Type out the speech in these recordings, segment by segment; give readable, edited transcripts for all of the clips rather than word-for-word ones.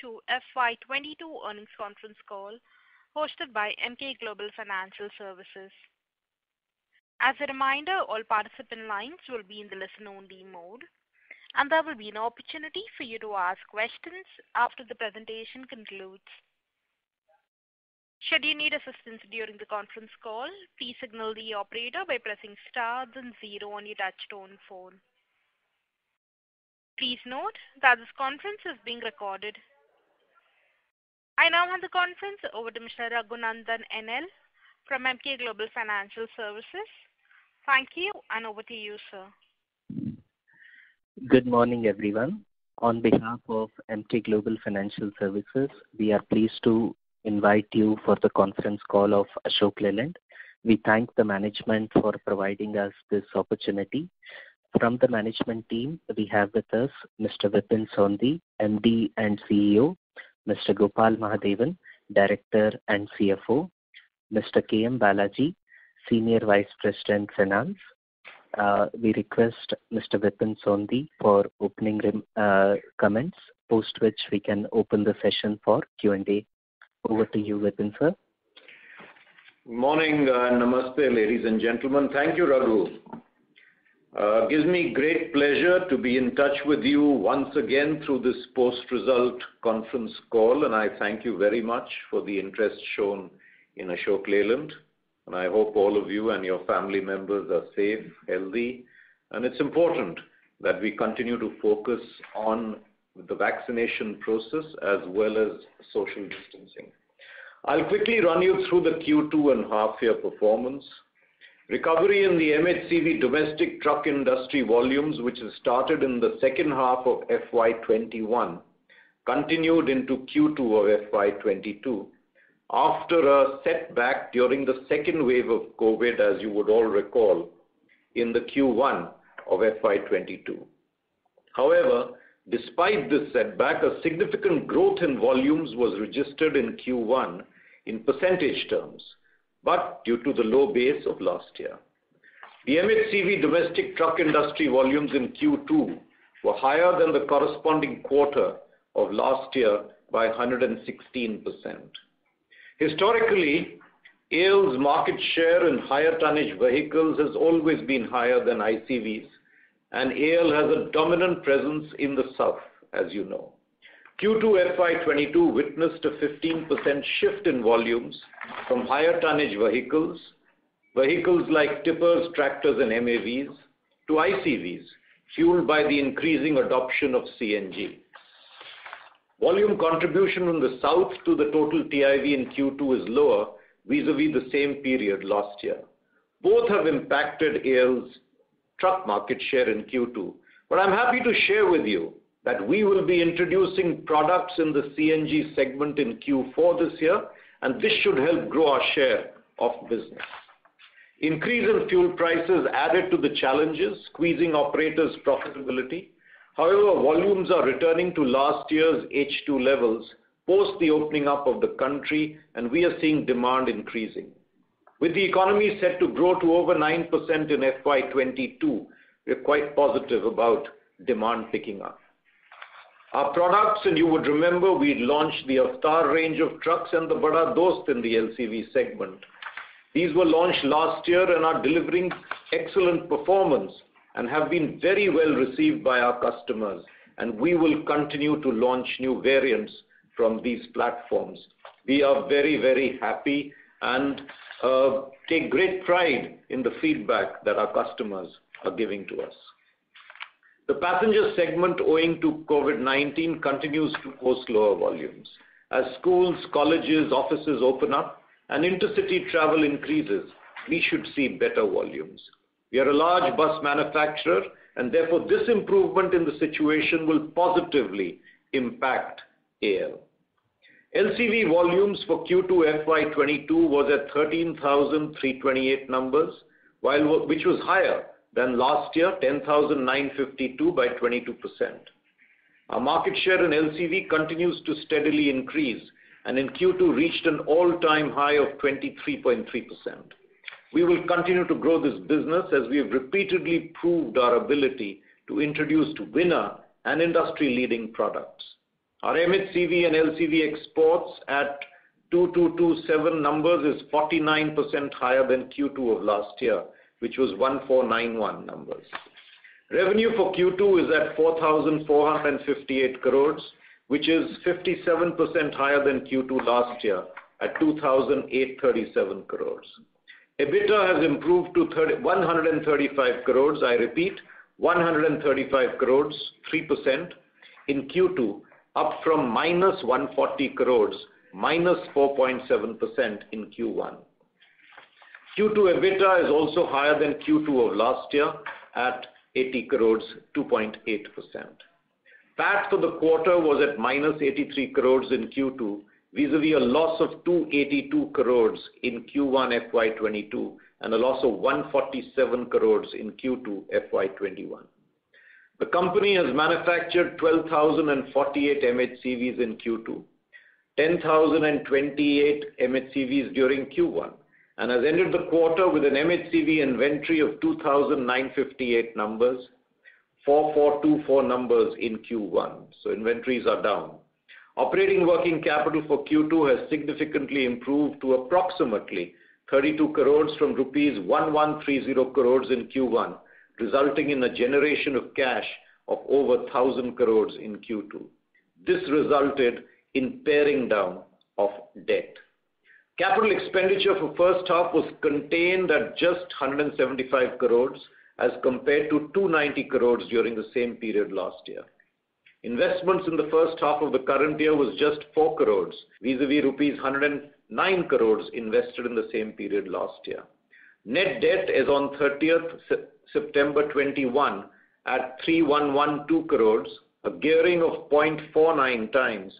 to FY22 earnings conference call hosted by Emkay Global Financial Services. As a reminder, all participant lines will be in the listen-only mode, and there will be an opportunity for you to ask questions after the presentation concludes. Should you need assistance during the conference call, please signal the operator by pressing star then 0 on your touch-tone phone. Please note that this conference is being recorded. I now hand the conference over to Mr. Raghunandan NL from Emkay Global Financial Services. Thank you, and over to you, sir. Good morning, everyone. On behalf of Emkay Global Financial Services, we are pleased to invite you for the conference call of Ashok Leyland. We thank the management for providing us this opportunity. From the management team, we have with us Mr. Vipin Sondhi, MD and CEO, Mr. Gopal Mahadevan, Director and CFO, Mr. K.M. Balaji, Senior Vice President Finance. We request Mr. Vipin Sondhi for opening comments, post which we can open the session for Q&A. Over to you, Vipin, sir. Morning, namaste, ladies and gentlemen. Thank you, Raghu. Gives me great pleasure to be in touch with you once again through this post-result conference call, and I thank you very much for the interest shown in Ashok Leyland. And I hope all of you and your family members are safe, healthy, and it's important that we continue to focus on the vaccination process as well as social distancing. I'll quickly run you through the Q2 and half-year performance. Recovery in the MHCV domestic truck industry volumes, which has started in the second half of FY21, continued into Q2 of FY22 after a setback during the second wave of COVID, as you would all recall, in the Q1 of FY22. However, despite this setback, a significant growth in volumes was registered in Q1 in percentage terms, but due to the low base of last year. The MHCV domestic truck industry volumes in Q2 were higher than the corresponding quarter of last year by 116%. Historically, AL's market share in higher tonnage vehicles has always been higher than ICVs, and AL has a dominant presence in the south, as you know. Q2 FY22 witnessed a 15% shift in volumes from higher tonnage vehicles like tippers, tractors and MAVs, to ICVs, fueled by the increasing adoption of CNG. Volume contribution from the south to the total TIV in Q2 is lower vis-a-vis the same period last year. Both have impacted AL's truck market share in Q2, but I'm happy to share with you that we will be introducing products in the CNG segment in Q4 this year, and this should help grow our share of business. Increase in fuel prices added to the challenges, squeezing operators' profitability. However, volumes are returning to last year's H2 levels post the opening up of the country, and we are seeing demand increasing. With the economy set to grow to over 9% in FY22, we're quite positive about demand picking up. Our products, and you would remember we launched the Avtar range of trucks and the Bada Dost in the LCV segment. These were launched last year and are delivering excellent performance and have been very well received by our customers, and we will continue to launch new variants from these platforms. We are very, very happy and take great pride in the feedback that our customers are giving to us. The passenger segment, owing to COVID-19, continues to post lower volumes. As schools, colleges, offices open up and intercity travel increases, we should see better volumes. We are a large bus manufacturer, and therefore this improvement in the situation will positively impact AL. LCV volumes for Q2 FY22 was at 13,328 numbers, which was higher than last year, 10,952 by 22%. Our market share in LCV continues to steadily increase and in Q2 reached an all-time high of 23.3%. We will continue to grow this business as we have repeatedly proved our ability to introduce winner and industry-leading products. Our MHCV and LCV exports at 2227 numbers is 49% higher than Q2 of last year, which was 1491 numbers. Revenue for Q2 is at 4,458 crores, which is 57% higher than Q2 last year at 2,837 crores. EBITDA has improved to 135 crores, I repeat, 135 crores, 3% in Q2, up from minus 140 crores, minus 4.7% in Q1. Q2 EBITDA is also higher than Q2 of last year at 80 crores, 2.8%. PAT for the quarter was at minus 83 crores in Q2, vis-a-vis a loss of 282 crores in Q1 FY22 and a loss of 147 crores in Q2 FY21. The company has manufactured 12,048 MHCVs in Q2, 10,028 MHCVs during Q1, and has ended the quarter with an MHCV inventory of 2,958 numbers, 4,424 numbers in Q1. So inventories are down. Operating working capital for Q2 has significantly improved to approximately 32 crores from rupees 1130 crores in Q1, resulting in a generation of cash of over 1,000 crores in Q2. This resulted in paring down of debt. Capital expenditure for first half was contained at just 175 crores as compared to 290 crores during the same period last year. Investments in the first half of the current year was just 4 crores, vis-a-vis rupees 109 crores invested in the same period last year. Net debt is on 30th September 21 at 3112 crores, a gearing of 0.49 times,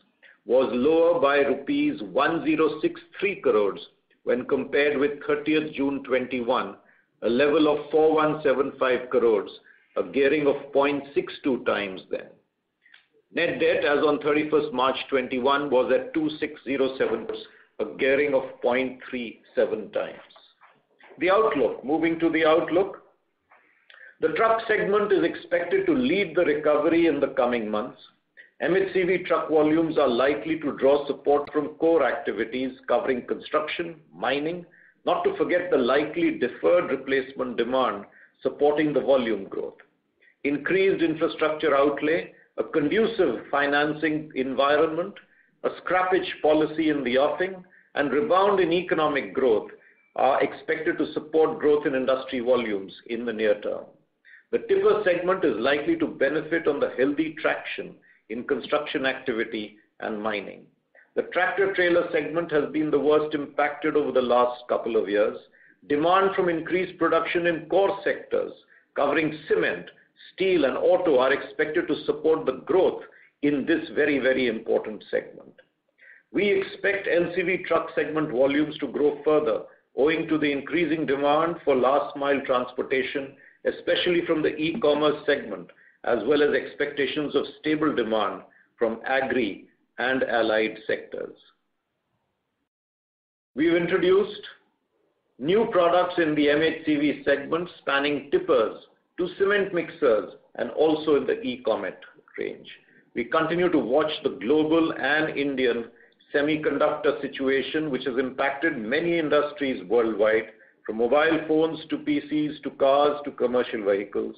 was lower by rupees 1063 crores when compared with 30th June 21, a level of 4175 crores, a gearing of 0.62 times then. Net debt as on 31st March 21 was at 2607 crores, a gearing of 0.37 times. The outlook, moving to the outlook. The truck segment is expected to lead the recovery in the coming months. MHCV truck volumes are likely to draw support from core activities covering construction, mining, not to forget the likely deferred replacement demand supporting the volume growth. Increased infrastructure outlay, a conducive financing environment, a scrappage policy in the offing, and rebound in economic growth are expected to support growth in industry volumes in the near term. The tipper segment is likely to benefit on the healthy traction in construction activity and mining. The tractor-trailer segment has been the worst impacted over the last couple of years. Demand from increased production in core sectors covering cement, steel and auto are expected to support the growth in this very, very important segment. We expect LCV truck segment volumes to grow further owing to the increasing demand for last mile transportation, especially from the e-commerce segment, as well as expectations of stable demand from agri and allied sectors. We've introduced new products in the MHCV segment spanning tippers to cement mixers and also in the e-commerce range. We continue to watch the global and Indian semiconductor situation, which has impacted many industries worldwide, from mobile phones to PCs to cars to commercial vehicles.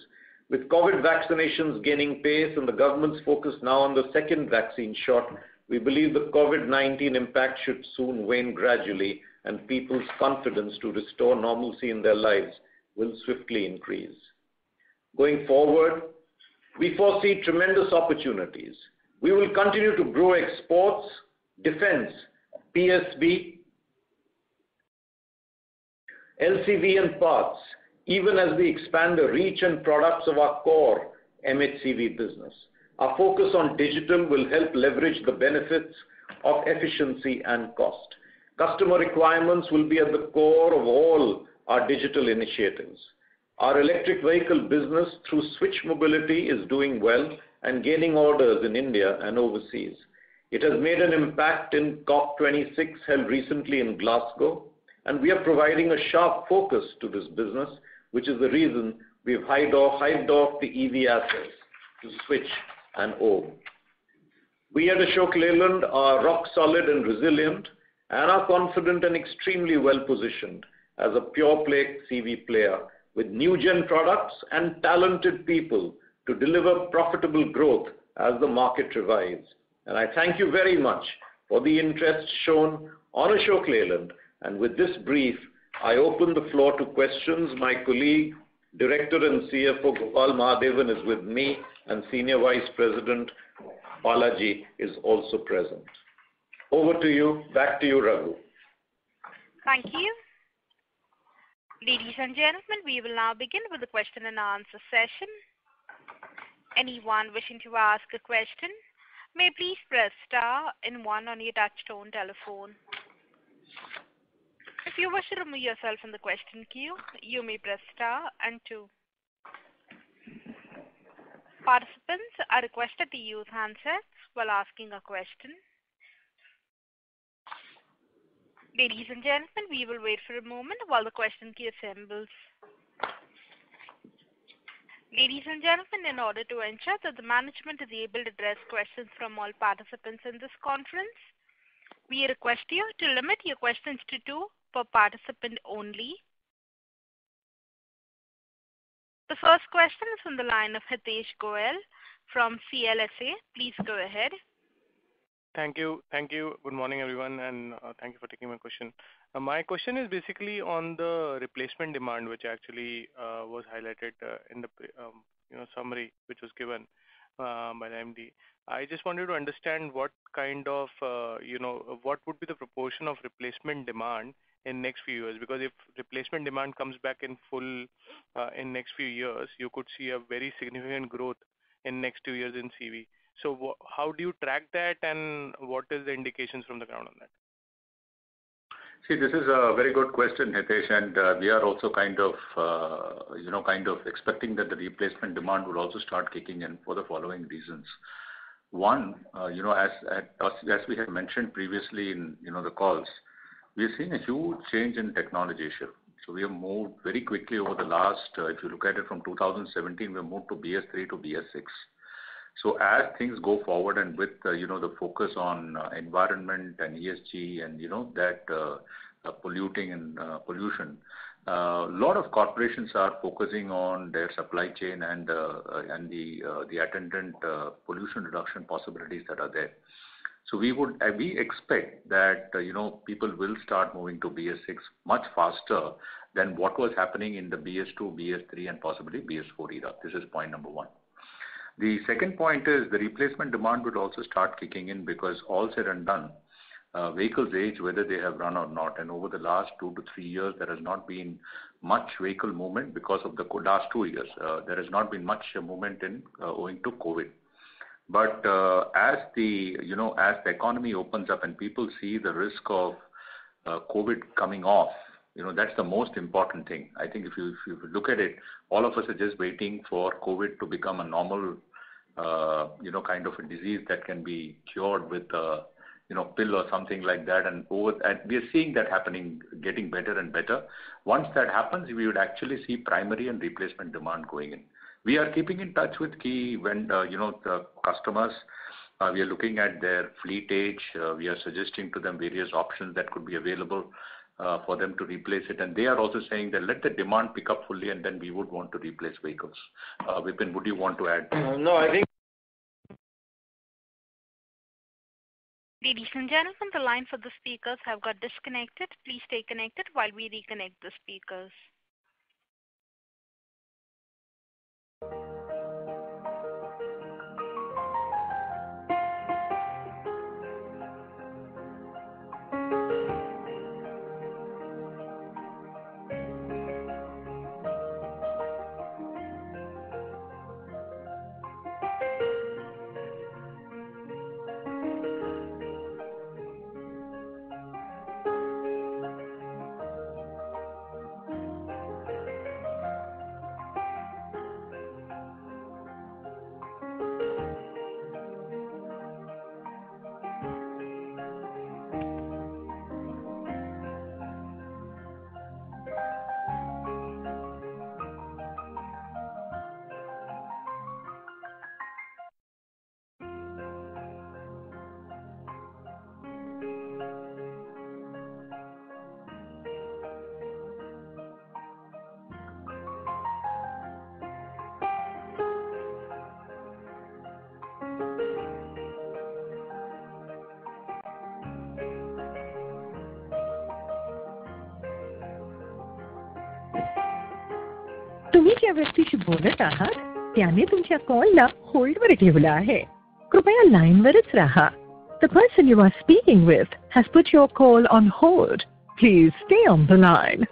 With COVID vaccinations gaining pace and the government's focus now on the second vaccine shot, we believe the COVID-19 impact should soon wane gradually and people's confidence to restore normalcy in their lives will swiftly increase. Going forward, we foresee tremendous opportunities. We will continue to grow exports, defense, PSB, LCV and parts, even as we expand the reach and products of our core MHCV business. Our focus on digital will help leverage the benefits of efficiency and cost. Customer requirements will be at the core of all our digital initiatives. Our electric vehicle business through Switch Mobility is doing well and gaining orders in India and overseas. It has made an impact in COP26 held recently in Glasgow, and we are providing a sharp focus to this business, which is the reason we've hived off the EV assets to Switch and OHM. We at Ashok Leyland are rock solid and resilient and are confident and extremely well positioned as a pure play CV player with new gen products and talented people to deliver profitable growth as the market revives. And I thank you very much for the interest shown on Ashok Leyland. And with this brief, I open the floor to questions. My colleague, Director and CFO Gopal Mahadevan is with me, and Senior Vice President Balaji is also present. Over to you. Back to you, Raghu. Thank you. Ladies and gentlemen, we will now begin with the question and answer session. Anyone wishing to ask a question may please press star and 1 on your touchtone telephone. If you wish to remove yourself from the question queue, you may press star and 2. Participants are requested to use handsets while asking a question. Ladies and gentlemen, we will wait for a moment while the question queue assembles. Ladies and gentlemen, in order to ensure that the management is able to address questions from all participants in this conference, we request you to limit your questions to 2 per participant only. The first question is from the line of Hitesh Goel from CLSA. Please go ahead. Thank you. Good morning, everyone, and thank you for taking my question. My question is basically on the replacement demand, which actually was highlighted in the summary which was given by the MD. I just wanted to understand what kind of what would be the proportion of replacement demand in next few years, because if replacement demand comes back in full in next few years, you could see a very significant growth in next 2 years in CV. So how do you track that, and what is the indications from the ground on that? See, this is a very good question, Hitesh, and we are also kind of expecting that the replacement demand will also start kicking in for the following reasons. One, as we have mentioned previously in the calls, we are seeing a huge change in technology shift. So we have moved very quickly over the last, if you look at it from 2017, we have moved to BS3 to BS6. So as things go forward and with the focus on environment and ESG and that polluting and pollution, a lot of corporations are focusing on their supply chain and the attendant pollution reduction possibilities that are there. So we expect that people will start moving to BS6 much faster than what was happening in the BS2, BS3, and possibly BS4 era. This is point number 1. The second point is the replacement demand would also start kicking in because all said and done, vehicles age whether they have run or not. And over the last 2 to 3 years, there has not been much vehicle movement because of the last 2 years. There has not been much movement owing to COVID. But as the economy opens up and people see the risk of COVID coming off, that's the most important thing. I think if you look at it, all of us are just waiting for COVID to become a normal, kind of a disease that can be cured with a, pill or something like that. And we are seeing that happening, getting better and better. Once that happens, we would actually see primary and replacement demand going in. We are keeping in touch with key the customers. We are looking at their fleet age. We are suggesting to them various options that could be available for them to replace it. And they are also saying that let the demand pick up fully and then we would want to replace vehicles. Vipin, would you want to add? No, I think. Ladies and gentlemen, the line for the speakers have got disconnected. Please stay connected while we reconnect the speakers. तुम्ही ज्या व्यक्तीशी बोलत आहात त्याने तुमच्या कॉलला होल्डवर ठेवला आहे. कृपया लाईनवरच राहा. The person you are speaking with has put your call on hold. Please stay on the line.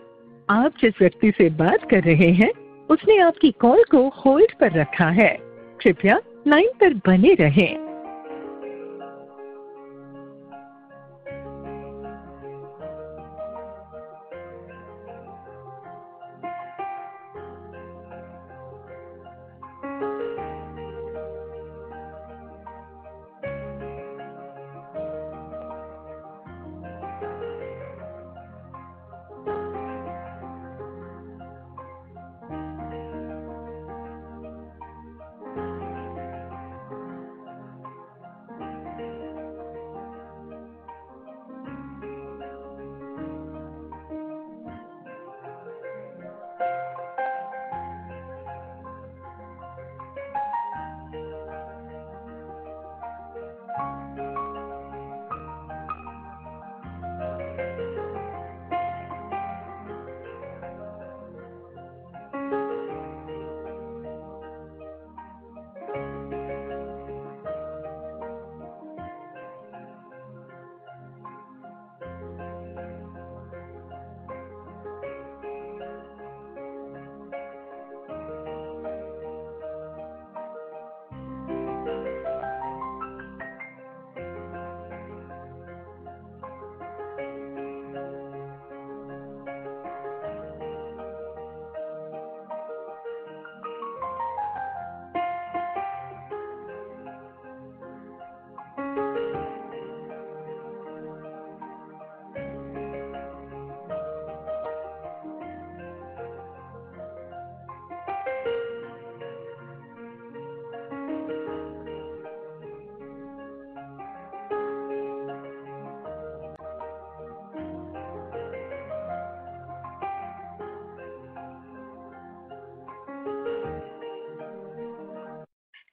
आप जिस व्यक्ति से बात कर रहे हैं उसने आपकी कॉल को होल्ड पर रखा है. कृपया लाइन पर बने रहें.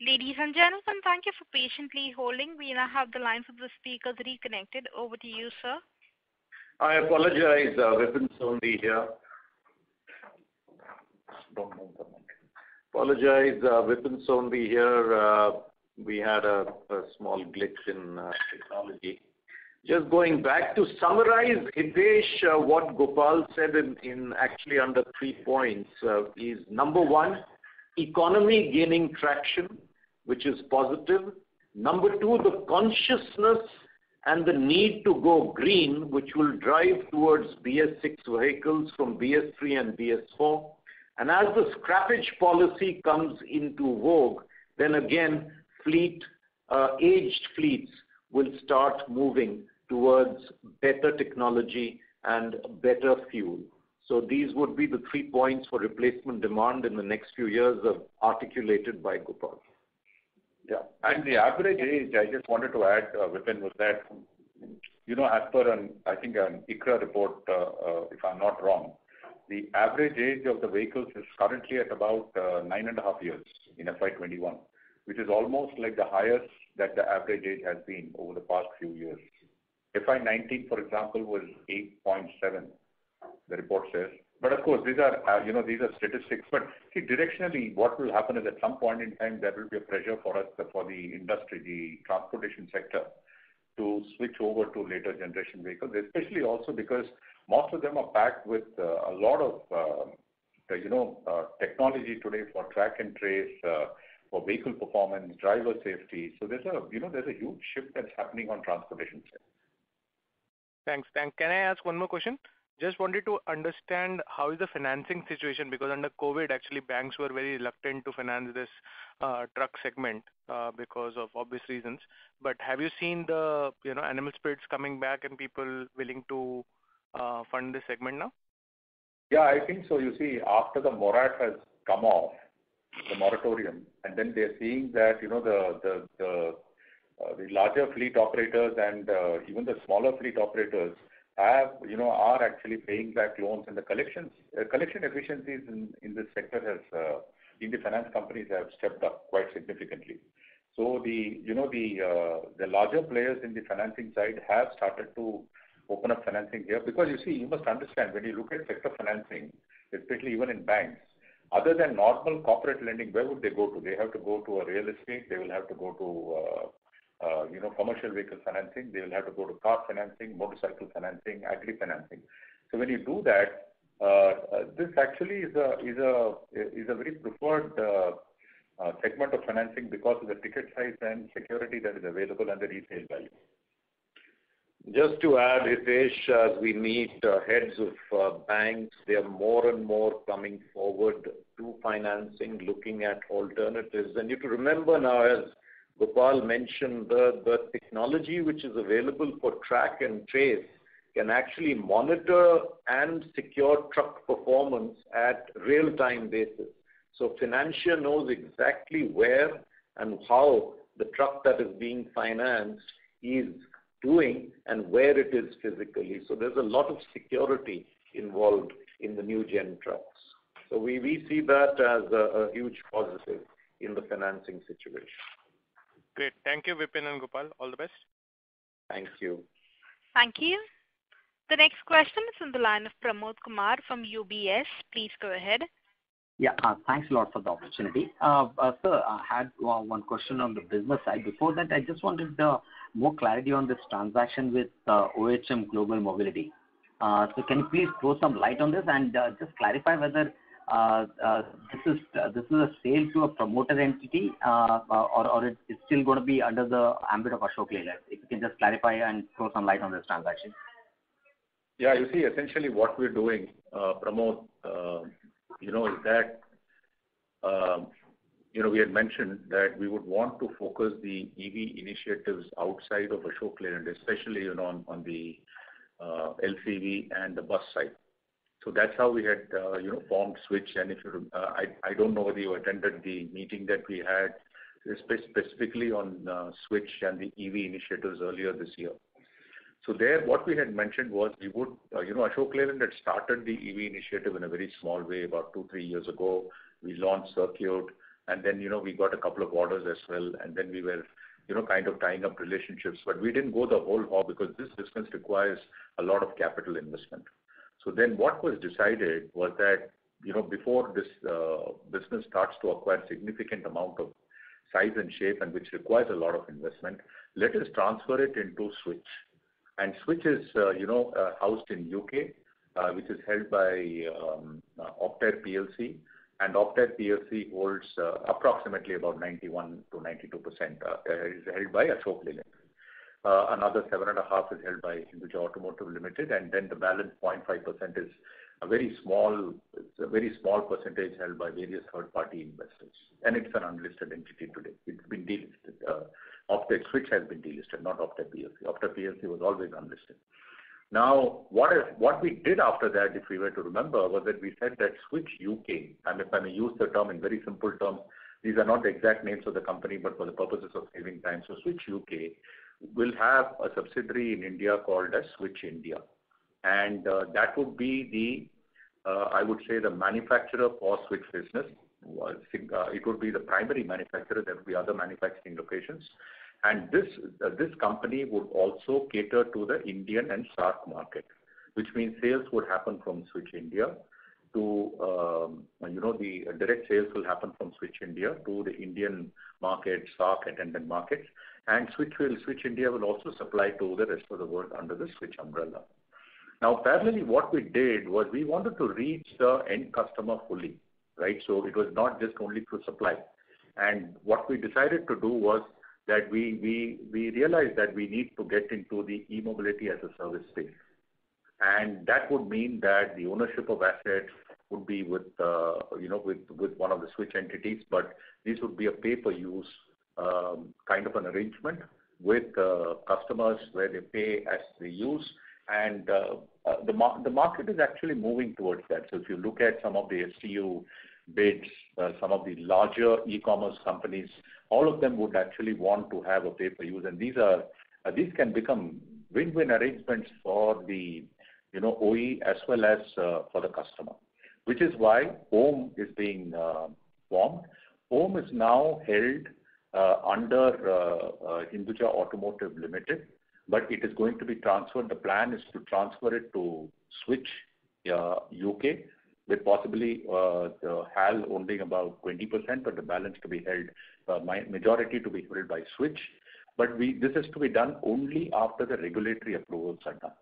Ladies and gentlemen, thank you for patiently holding. We now have the lines of the speakers reconnected. Over to you, sir. I apologize, Vipin Sondhi here. Apologize, Vipin Sondhi here. We had a small glitch in technology. Just going back to summarize, Hitesh, what Gopal said in actually under 3 points is number one, economy gaining traction, which is positive. Number two, the consciousness and the need to go green, which will drive towards BS6 vehicles from BS3 and BS4. And as the scrappage policy comes into vogue, then again, aged fleets will start moving towards better technology and better fuel. So these would be the 3 points for replacement demand in the next few years articulated by Gopal. Yeah, and the average age, I just wanted to add, Vipin, was that, as per an ICRA report, if I'm not wrong, the average age of the vehicles is currently at about 9.5 years in FY21, which is almost like the highest that the average age has been over the past few years. FY19, for example, was 8.7, the report says. But of course, these are statistics. But see, directionally, what will happen is at some point in time, there will be a pressure for us, for the industry, the transportation sector, to switch over to later generation vehicles, especially also because most of them are packed with a lot of, technology today for track and trace, for vehicle performance, driver safety. So there's a huge shift that's happening on transportation sector. Thanks. Can I ask one more question? Just wanted to understand how is the financing situation, because under COVID, actually banks were very reluctant to finance this truck segment because of obvious reasons. But have you seen the animal spirits coming back and people willing to fund this segment now? Yeah, I think so. You see, after the morat has come off, the moratorium, and then they're seeing that the larger fleet operators and even the smaller fleet operators are actually paying back loans, and the collection efficiencies in this sector in the finance companies have stepped up quite significantly. So the larger players in the financing side have started to open up financing here, because you must understand, when you look at sector financing, especially even in banks, Other than normal corporate lending, where would they go to? They have to go to a real estate. They will have to go to commercial vehicle financing. They will have to go to car financing, motorcycle financing, agri financing. So when you do that, this actually is a very preferred segment of financing because of the ticket size and security that is available and the resale value. Just to add, Hitesh, as we meet heads of banks, they are more and more coming forward to financing, looking at alternatives. And you have to remember now, as Gopal mentioned, the technology which is available for track and trace can actually monitor and secure truck performance at real-time basis. So Financia knows exactly where and how the truck that is being financed is doing and where it is physically. So there's a lot of security involved in the new gen trucks. So we see that as a huge positive in the financing situation. Great. Thank you, Vipin and Gopal. All the best. Thank you. Thank you. The next question is on the line of Pramod Kumar from UBS. Please go ahead. Yeah, thanks a lot for the opportunity. Sir, I had one question on the business side. Before that, I just wanted more clarity on this transaction with OHM Global Mobility. So can you please throw some light on this and just clarify whether this is a sale to a promoter entity or it's still going to be under the ambit of Ashok Leyland? If you can just clarify and throw some light on this transaction. Yeah, you see, essentially what we're doing, Pramod, is that, we had mentioned that we would want to focus the EV initiatives outside of Ashok Leyland, especially, on the LCV and the bus side. So that's how we had, formed Switch. And if you, I don't know whether you attended the meeting that we had specifically on Switch and the EV initiatives earlier this year. So there, what we had mentioned was we would, Ashok Leyland had started the EV initiative in a very small way about 2-3 years ago. We launched Circuit, and then, we got a couple of orders as well, and then we were, kind of tying up relationships. But we didn't go the whole hog because this business requires a lot of capital investment. So then what was decided was that, before this business starts to acquire significant amount of size and shape and which requires a lot of investment, let us transfer it into Switch. And Switch is, housed in UK, which is held by Optare PLC, and Optare PLC holds approximately about 91 to 92%. Is held by Ashok Leyland. Another 7.5% is held by Hinduja Automotive Limited, and then the balance 0.5% is a very small percentage held by various third-party investors. And it's an unlisted entity today. It's been delisted. Optare Switch has been delisted, not Optare PLC. Optare PLC was always unlisted. Now, what we did after that, if we were to remember, was that we said that Switch UK, and if I may use the term in very simple terms, these are not the exact names of the company, but for the purposes of saving time. So Switch UK will have a subsidiary in India called as Switch India. And that would be I would say the manufacturer for Switch business. It would be the primary manufacturer. There would be other manufacturing locations. And this company would also cater to the Indian and SAARC market, which means sales would happen from Switch India to, the direct sales will happen from Switch India to the Indian market, SAARC attendant markets. And Switch India will also supply to the rest of the world under the Switch umbrella. Now, parallelly, what we did was we wanted to reach the end customer fully, right? So it was not just only through supply. And what we decided to do was that we realized that we need to get into the e-mobility as a service space. And that would mean that the ownership of assets would be with one of the Switch entities, but this would be a pay-per-use kind of an arrangement with customers where they pay as they use. And the market is actually moving towards that. So if you look at some of the STU bids, some of the larger e-commerce companies, all of them would actually want to have a pay-per-use, and these can become win-win arrangements for the OE as well as for the customer, which is why OHM is being formed. OHM is now held under Hinduja Automotive Limited, but it is going to be transferred. The plan is to transfer it to Switch UK, with possibly the HAL owning about 20%, but the balance to be held, majority to be held by Switch. But this is to be done only after the regulatory approvals are done.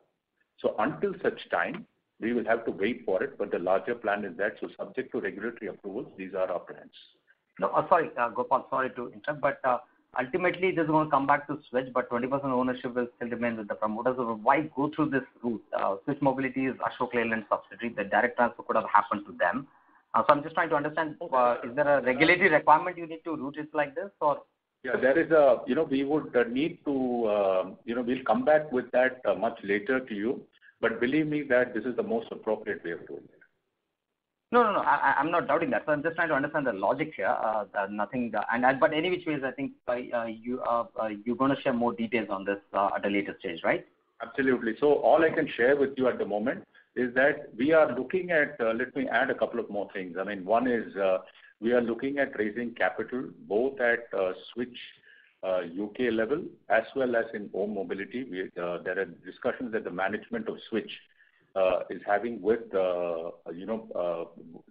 So until such time, we will have to wait for it, but the larger plan is that, so subject to regulatory approvals, these are our plans. No, sorry, Gopal, sorry to interrupt, but ultimately this is going to come back to Switch, but 20% ownership will still remain with the promoters. So why go through this route? Switch Mobility is Ashok Leyland subsidiary. The direct transfer could have happened to them. So I'm just trying to understand, is there a regulatory requirement you need to route it like this, or? Yeah, there is a, we would need to, we'll come back with that much later to you, but believe me that this is the most appropriate way of doing it. No, I'm not doubting that. So I'm just trying to understand the logic here. Nothing, but any which ways, I think you're going to share more details on this at a later stage, right? Absolutely. So all I can share with you at the moment is that we are looking at, let me add a couple of more things. I mean, one is we are looking at raising capital both at Switch UK level as well as in Om Mobility. There are discussions that the management of Switch is having with,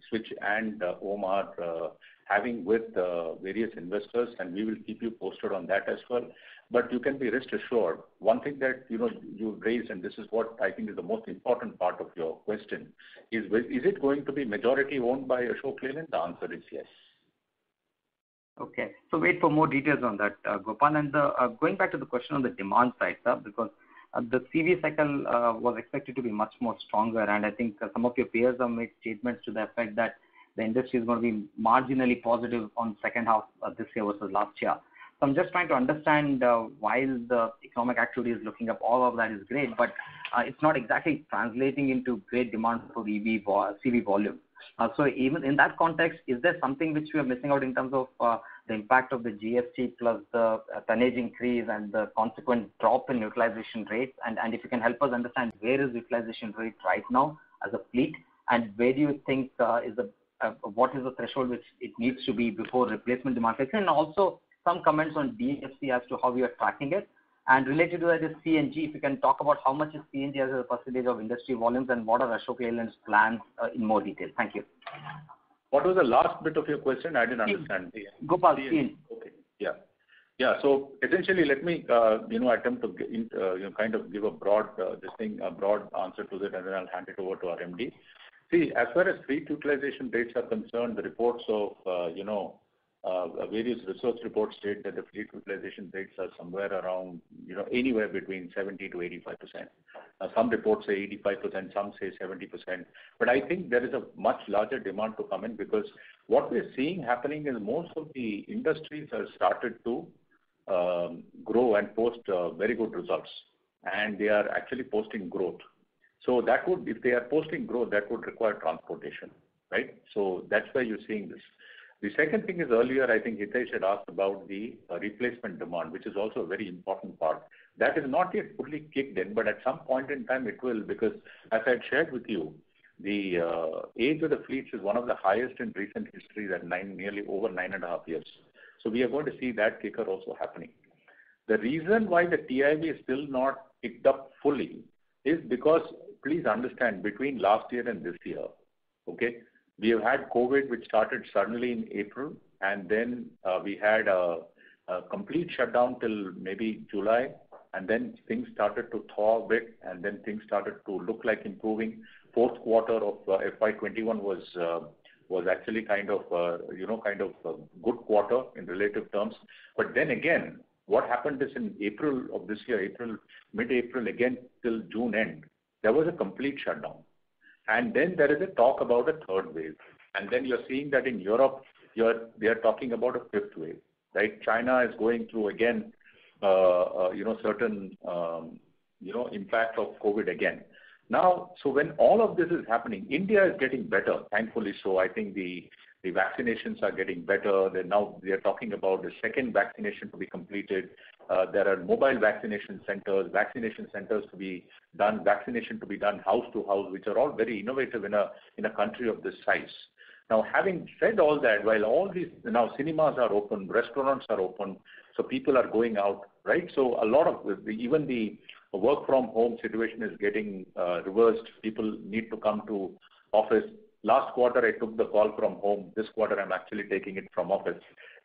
Switch and Om are having with various investors, and we will keep you posted on that as well. But you can be rest assured, one thing that, you raised, and this is what I think is the most important part of your question, is it going to be majority owned by Ashok Leyland? The answer is yes. Okay. So wait for more details on that, Gopal. And going back to the question on the demand side, sir, because the CV cycle was expected to be much more stronger, and I think some of your peers have made statements to the effect that the industry is going to be marginally positive on second half this year versus last year. So I'm just trying to understand, while the economic activity is looking up, all of that is great, but it's not exactly translating into great demand for CV volume. So even in that context, is there something which we are missing out in terms of the impact of the GST plus the tonnage increase and the consequent drop in utilization rates? And if you can help us understand where is utilization rate right now as a fleet, and where do you think what is the threshold which it needs to be before replacement demand kicks in? And also some comments on DFC as to how we are tracking it. And related to that is CNG. If you can talk about how much is CNG as a percentage of industry volumes, and what are Ashok Leyland's plans in more detail? Thank you. What was the last bit of your question? I didn't understand. Gopal, CNG. Okay. Yeah. So essentially, let me attempt to kind of give a broad broad answer to that, and then I'll hand it over to our MD. See, as far as fleet utilization rates are concerned, the reports of various research reports state that the fleet utilization rates are somewhere around, anywhere between 70 to 85%. Some reports say 85%, some say 70%. But I think there is a much larger demand to come in, because what we're seeing happening is most of the industries have started to grow and post very good results, and they are actually posting growth. So that would, if they are posting growth, that would require transportation, right? So that's why you're seeing this. The second thing is, earlier I think Hitesh had asked about the replacement demand, which is also a very important part. That is not yet fully kicked in, but at some point in time it will, because as I had shared with you, the age of the fleets is one of the highest in recent history, at nearly over 9.5 years. So we are going to see that kicker also happening. The reason why the TIV is still not picked up fully is because, please understand, between last year and this year, okay, we have had COVID, which started suddenly in April, and then we had a complete shutdown till maybe July, and then things started to thaw a bit, and then things started to look like improving. Fourth quarter of FY21 was actually kind of a good quarter in relative terms. But then again, what happened is in April of this year, mid-April again till June end, there was a complete shutdown. And then there is a talk about a third wave. And then you're seeing that in Europe, they are talking about a fifth wave, right? China is going through again, certain, impact of COVID again. Now, so when all of this is happening, India is getting better, thankfully. So I think the vaccinations are getting better. They are talking about the second vaccination to be completed. There are mobile vaccination centers to be done, vaccination to be done house to house, which are all very innovative in a country of this size. Now, having said all that, while all these, now cinemas are open, restaurants are open, so people are going out, right? So a lot of, even the work from home situation is getting reversed. People need to come to office. Last quarter, I took the call from home. This quarter, I'm actually taking it from office.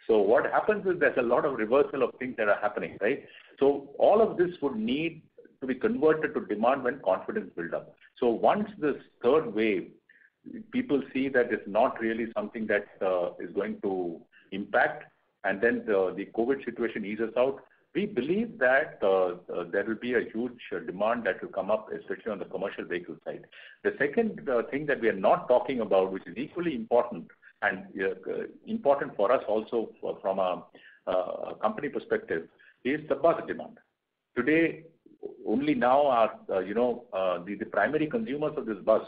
So what happens is there's a lot of reversal of things that are happening, right? So all of this would need to be converted to demand when confidence builds up. So once this third wave, people see that it's not really something that is going to impact, and then the COVID situation eases out, we believe that there will be a huge demand that will come up, especially on the commercial vehicle side. The second thing that we are not talking about, which is equally important and important for us also from a company perspective, is the bus demand. Today, only now are the primary consumers of this bus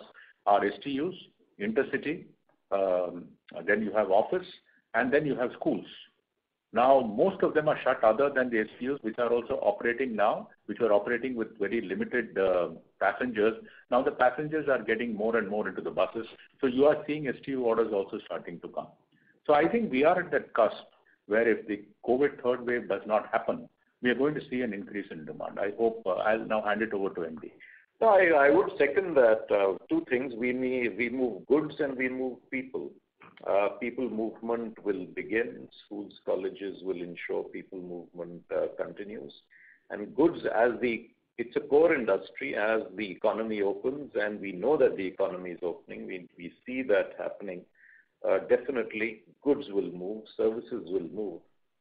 are STUs, intercity, then you have office, and then you have schools. Now, most of them are shut other than the STUs, which are also operating now, which are operating with very limited passengers. Now the passengers are getting more and more into the buses. So you are seeing STU orders also starting to come. So I think we are at that cusp where if the COVID third wave does not happen, we are going to see an increase in demand. I hope I'll now hand it over to MD. No, I would second that. Two things, we move goods and we move people. People movement will begin. Schools, colleges will ensure people movement continues. And goods, it's a core industry as the economy opens, and we know that the economy is opening. We see that happening. Definitely, goods will move, services will move,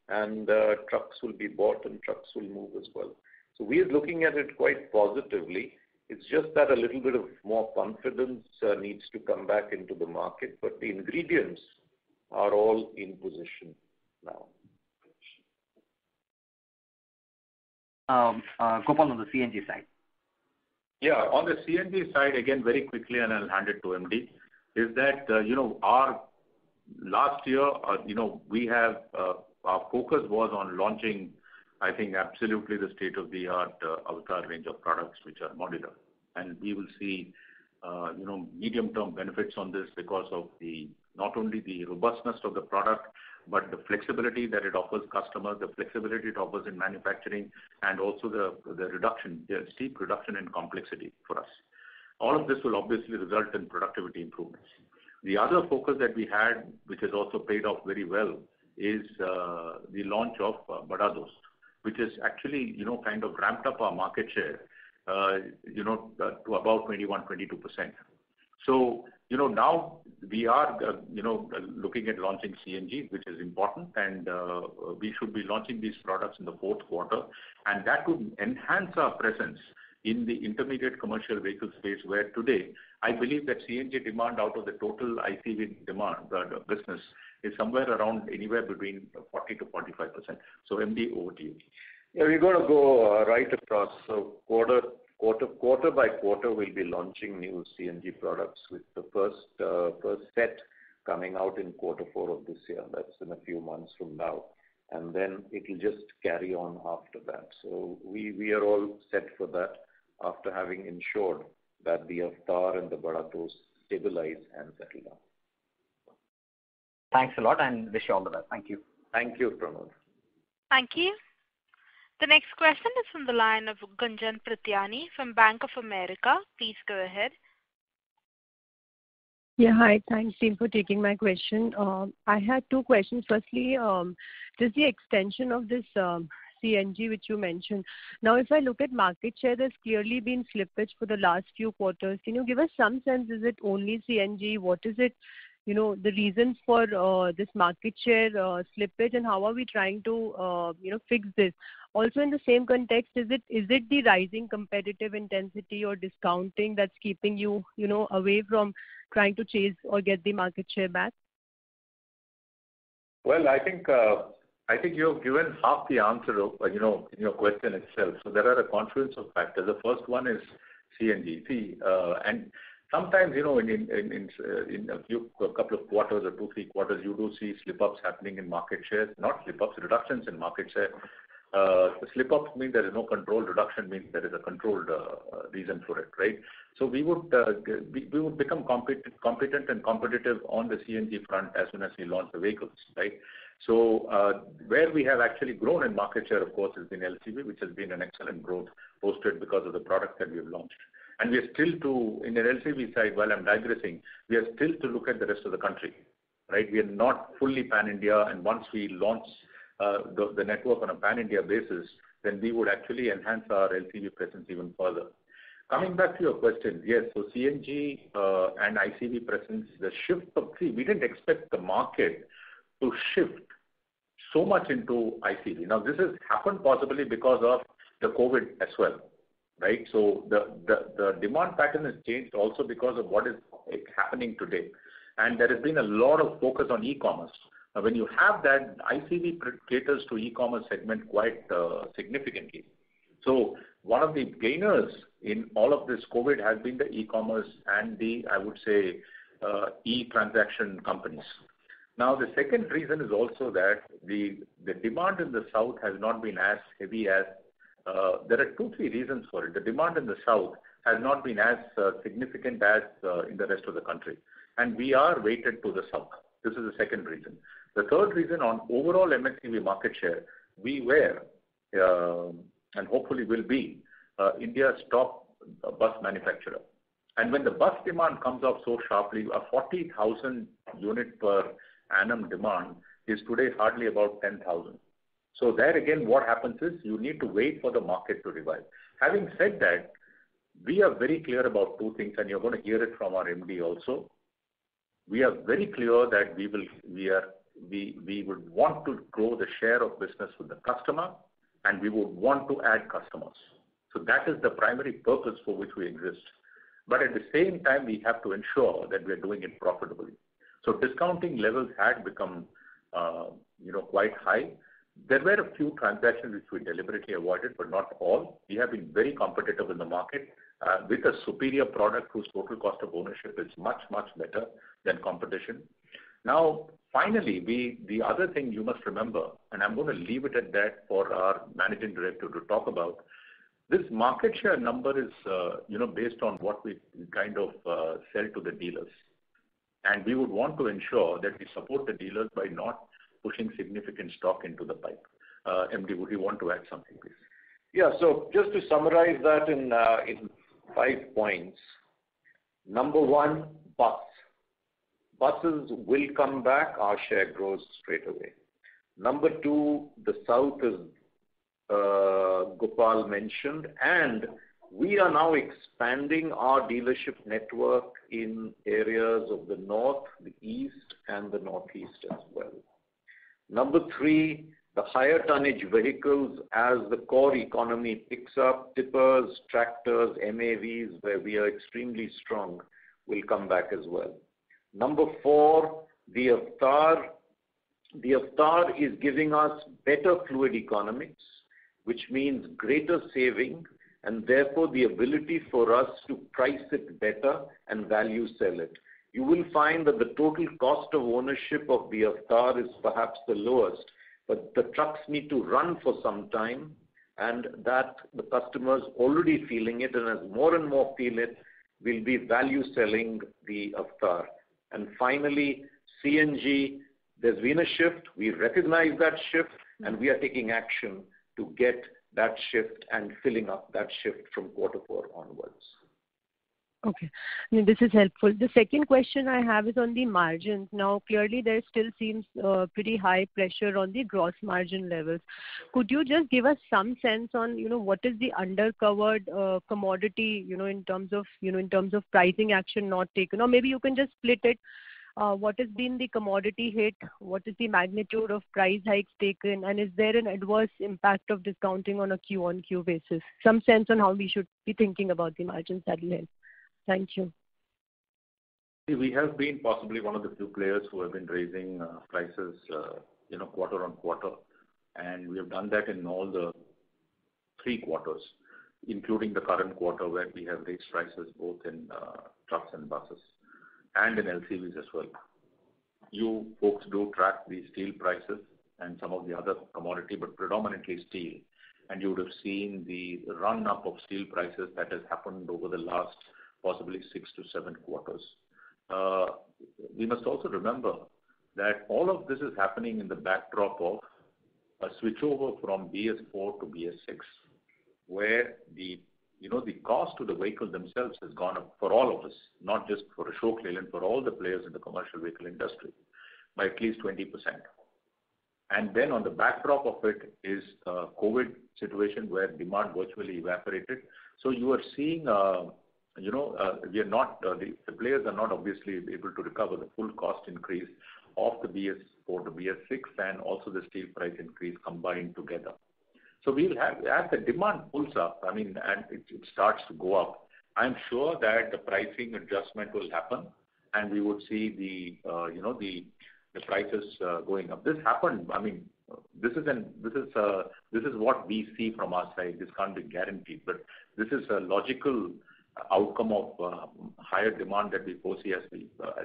and trucks will be bought and trucks will move as well. So we are looking at it quite positively. It's just that a little bit of more confidence needs to come back into the market, but the ingredients are all in position now. Gopal, on the CNG side. Yeah, on the CNG side, again, very quickly, and I'll hand it to MD, is that, our last year, we have, our focus was on launching, I think, absolutely the state-of-the-art Avatar range of products, which are modular. And we will see, medium-term benefits on this because of not only the robustness of the product, but the flexibility that it offers customers, the flexibility it offers in manufacturing, and also the steep reduction in complexity for us. All of this will obviously result in productivity improvements. The other focus that we had, which has also paid off very well, is the launch of Bada Dost, which has actually, kind of ramped up our market share, to about 21-22%. So, now we are, looking at launching CNG, which is important, and we should be launching these products in the fourth quarter, and that would enhance our presence in the intermediate commercial vehicle space, where today I believe that CNG demand out of the total ICV demand, the business, is somewhere around anywhere between 40 to 45%. So MD, over to you. Yeah, we're going to go right across. So quarter by quarter, we'll be launching new CNG products, with the first set coming out in quarter 4 of this year. That's in a few months from now. And then it will just carry on after that. So we are all set for that after having ensured that the Avatar and the Bada Dost stabilize and settle down. Thanks a lot, and wish you all the best. Thank you. Thank you, Pramod. Thank you. The next question is from the line of Gunjan Prithyani from Bank of America. Please go ahead. Yeah, hi. Thanks, team, for taking my question. I had two questions. Firstly, just the extension of this CNG, which you mentioned. Now, if I look at market share, there's clearly been slippage for the last few quarters. Can you give us some sense? Is it only CNG? What is it? The reasons for this market share slippage, and how are we trying to, fix this? Also, in the same context, is it the rising competitive intensity or discounting that's keeping you, away from trying to chase or get the market share back? Well, I think you've given half the answer, in your question itself. So there are a confluence of factors. The first one is CNG. And sometimes, in a couple of quarters or 2-3 quarters, you do see slip-ups happening in market share. Not slip-ups, reductions in market share. Slip-ups mean there is no control. Reduction means there is a controlled reason for it, right? So we would become competent and competitive on the CNG front as soon as we launch the vehicles, right? So where we have actually grown in market share, of course, has been LCV, which has been an excellent growth posted because of the product that we have launched. And we are still in an LCV side, while I'm digressing, we are still to look at the rest of the country, right? We are not fully pan-India, and once we launch the network on a pan-India basis, then we would actually enhance our LCV presence even further. Coming back to your question, yes, so CNG and ICV presence, the shift we didn't expect the market to shift so much into ICV. Now, this has happened possibly because of the COVID as well, right? So the demand pattern has changed also because of what is happening today. And there has been a lot of focus on e-commerce. Now, when you have that, ICV caters to e-commerce segment quite significantly. So one of the gainers in all of this COVID has been the e-commerce and the, I would say, e-transaction companies. Now, the second reason is also that the demand in the south has not been as heavy as, there are 2-3 reasons for it. The demand in the south has not been as significant as in the rest of the country. And we are weighted to the south. This is the second reason. The third reason, on overall MHCV market share, we were, and hopefully will be, India's top bus manufacturer. And when the bus demand comes up so sharply, a 40,000 unit per annum demand is today hardly about 10,000. So there again, what happens is you need to wait for the market to revive. Having said that, we are very clear about 2 things, and you're going to hear it from our MD also. We are very clear that we would want to grow the share of business with the customer, and we would want to add customers. So that is the primary purpose for which we exist. But at the same time, we have to ensure that we are doing it profitably. So discounting levels had become, quite high. There were a few transactions which we deliberately avoided, but not all. We have been very competitive in the market with a superior product whose total cost of ownership is much, much better than competition. Now, finally, the other thing you must remember, and I'm going to leave it at that for our managing director to talk about, this market share number is, based on what we kind of sell to the dealers. And we would want to ensure that we support the dealers by not pushing significant stock into the pipe. MD, would you want to add something, please? Yeah, so just to summarize that in 5 points. Number 1, bus. Buses will come back, our share grows straight away. Number 2, the south, as Gopal mentioned, and we are now expanding our dealership network in areas of the north, the east, and the northeast as well. Number 3, the higher tonnage vehicles as the core economy picks up, tippers, tractors, MAVs, where we are extremely strong, will come back as well. Number 4, the Avtar. The Avtar is giving us better fluid economics, which means greater saving, and therefore the ability for us to price it better and value sell it. You will find that the total cost of ownership of the Avtar is perhaps the lowest, but the trucks need to run for some time, and that the customers already feeling it, and as more and more feel it, will be value selling the Avtar. And finally, CNG, there's been a shift. We recognize that shift, and we are taking action to get that shift and filling up that shift from Q4 onwards. Okay. This is helpful. The second question I have is on the margins. Now, clearly there still seems pretty high pressure on the gross margin levels. Could you just give us some sense on, what is the undercovered commodity, in terms of pricing action not taken? Or maybe you can just split it. What has been the commodity hit? What is the magnitude of price hikes taken? And is there an adverse impact of discounting on a Q-on-Q basis? Some sense on how we should be thinking about the margins that will help. Thank you. We have been possibly one of the few players who have been raising prices, quarter on quarter. And we have done that in all the 3 quarters, including the current quarter where we have raised prices both in trucks and buses and in LCVs as well. You folks do track the steel prices and some of the other commodity, but predominantly steel. And you would have seen the run-up of steel prices that has happened over the last possibly 6 to 7 quarters. We must also remember that all of this is happening in the backdrop of a switchover from BS4 to BS6, where the the cost to the vehicle themselves has gone up for all of us, not just for Ashok Leyland, for all the players in the commercial vehicle industry by at least 20%. And then on the backdrop of it is a COVID situation where demand virtually evaporated. So you are seeing, we are not, the players are not obviously able to recover the full cost increase of the BS4 to BS6 and also the steel price increase combined together. So we'll have, as the demand pulls up, and it starts to go up, I'm sure that the pricing adjustment will happen and we would see the prices going up. This happened. This is what we see from our side. This can't be guaranteed, but this is a logical outcome of higher demand that we foresee as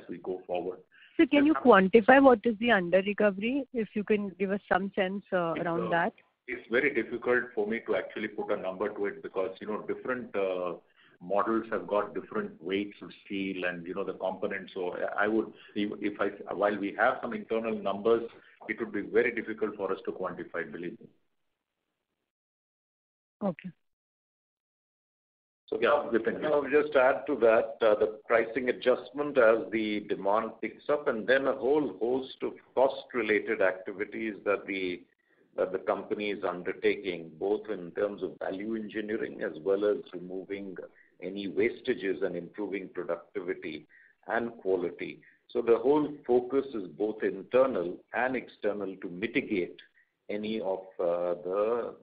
we go forward. So can you quantify what is the under recovery? If you can give us some sense around that. It's very difficult for me to actually put a number to it because different models have got different weights of steel and the components. So I would, while we have some internal numbers, it would be very difficult for us to quantify, believe me. Okay. So yeah, I'll just add to that, the pricing adjustment as the demand picks up, and then a whole host of cost-related activities that the company is undertaking, both in terms of value engineering as well as removing any wastages and improving productivity and quality. So the whole focus is both internal and external to mitigate any of the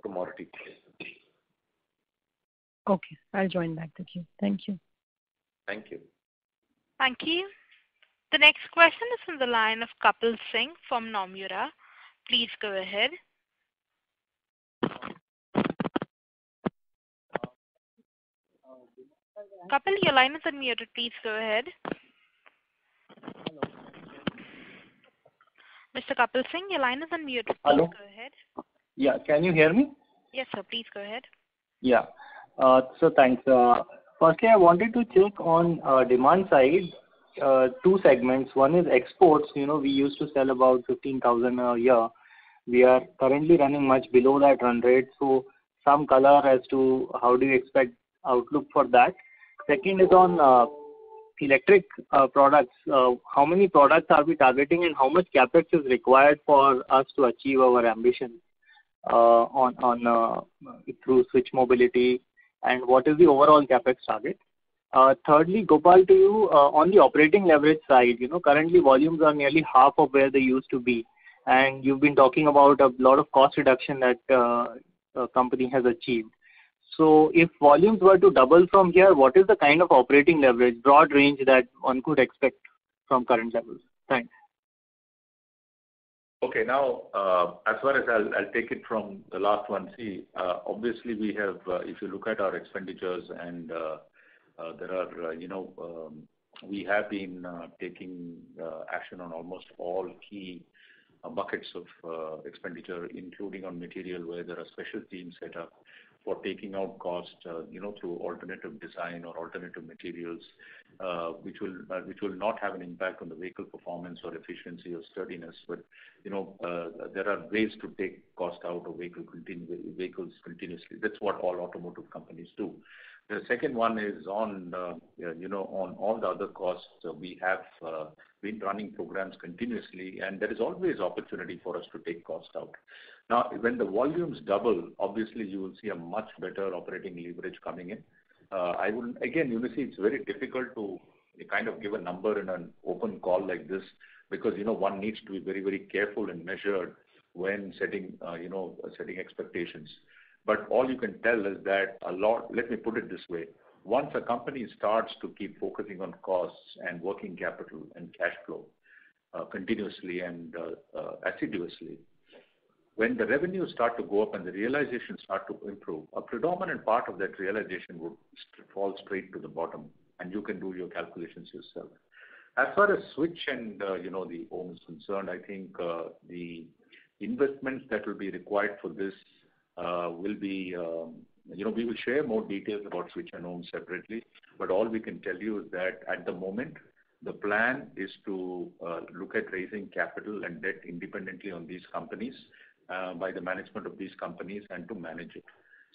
commodity prices. Okay, I'll join back with you. Thank you. Thank you. Thank you. The next question is from the line of Kapil Singh from Nomura. Please go ahead. Kapil, your line is unmuted. Please go ahead. Mr. Kapil Singh, your line is unmuted. Please Hello. Go ahead. Yeah, can you hear me? Yes, sir. Please go ahead. Yeah. So thanks. Firstly, I wanted to check on demand side, two segments. One is exports. We used to sell about 15,000 a year. We are currently running much below that run rate. So some color as to how do you expect outlook for that. Second is on electric products. How many products are we targeting and how much capex is required for us to achieve our ambition through Switch Mobility, and what is the overall capex target? Thirdly, Gopal, to you on the operating leverage side, currently volumes are nearly half of where they used to be, and you've been talking about a lot of cost reduction that company has achieved. So if volumes were to double from here, what is the kind of operating leverage, broad range that one could expect from current levels? Thanks. Okay, now as far as I'll take it from the last one. See, obviously we have, if you look at our expenditures and there are, we have been taking action on almost all key buckets of expenditure, including on material where there are special teams set up for taking out cost, through alternative design or alternative materials, which will not have an impact on the vehicle performance or efficiency or sturdiness. But there are ways to take cost out of vehicles continuously. That's what all automotive companies do. The second one is on all the other costs. We have been running programs continuously, and there is always opportunity for us to take cost out. Now, when the volumes double, obviously you will see a much better operating leverage coming in. It's very difficult to kind of give a number in an open call like this because, one needs to be very, very careful and measured when setting expectations. But all you can tell is that let me put it this way. Once a company starts to keep focusing on costs and working capital and cash flow continuously and assiduously, when the revenues start to go up and the realizations start to improve, a predominant part of that realization would fall straight to the bottom, and you can do your calculations yourself. As far as Switch and the OHM is concerned, I think the investments that will be required for this will be, we will share more details about Switch and OHM separately, but all we can tell you is that at the moment, the plan is to look at raising capital and debt independently on these companies by the management of these companies and to manage it.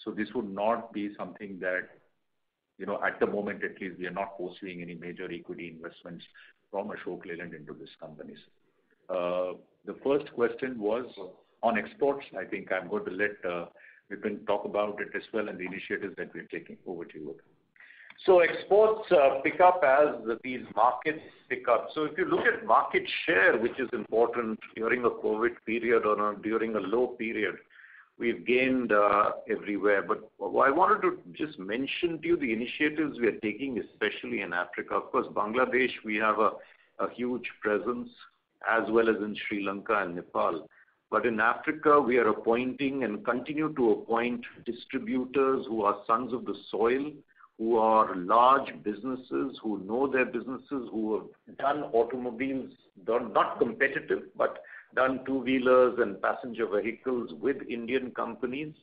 So this would not be something that, at the moment at least, we are not pursuing any major equity investments from Ashok Leyland into these companies. The first question was on exports. I think I'm going to let Vipin talk about it as well and the initiatives that we're taking. Over to you. So exports pick up as these markets pick up. So if you look at market share, which is important during a COVID period or during a low period, we've gained everywhere. But I wanted to just mention to you the initiatives we are taking, especially in Africa. Of course, Bangladesh, we have a huge presence, as well as in Sri Lanka and Nepal. But in Africa, we are appointing and continue to appoint distributors who are sons of the soil, who are large businesses, who know their businesses, who have done automobiles, not competitive, but done two-wheelers and passenger vehicles with Indian companies.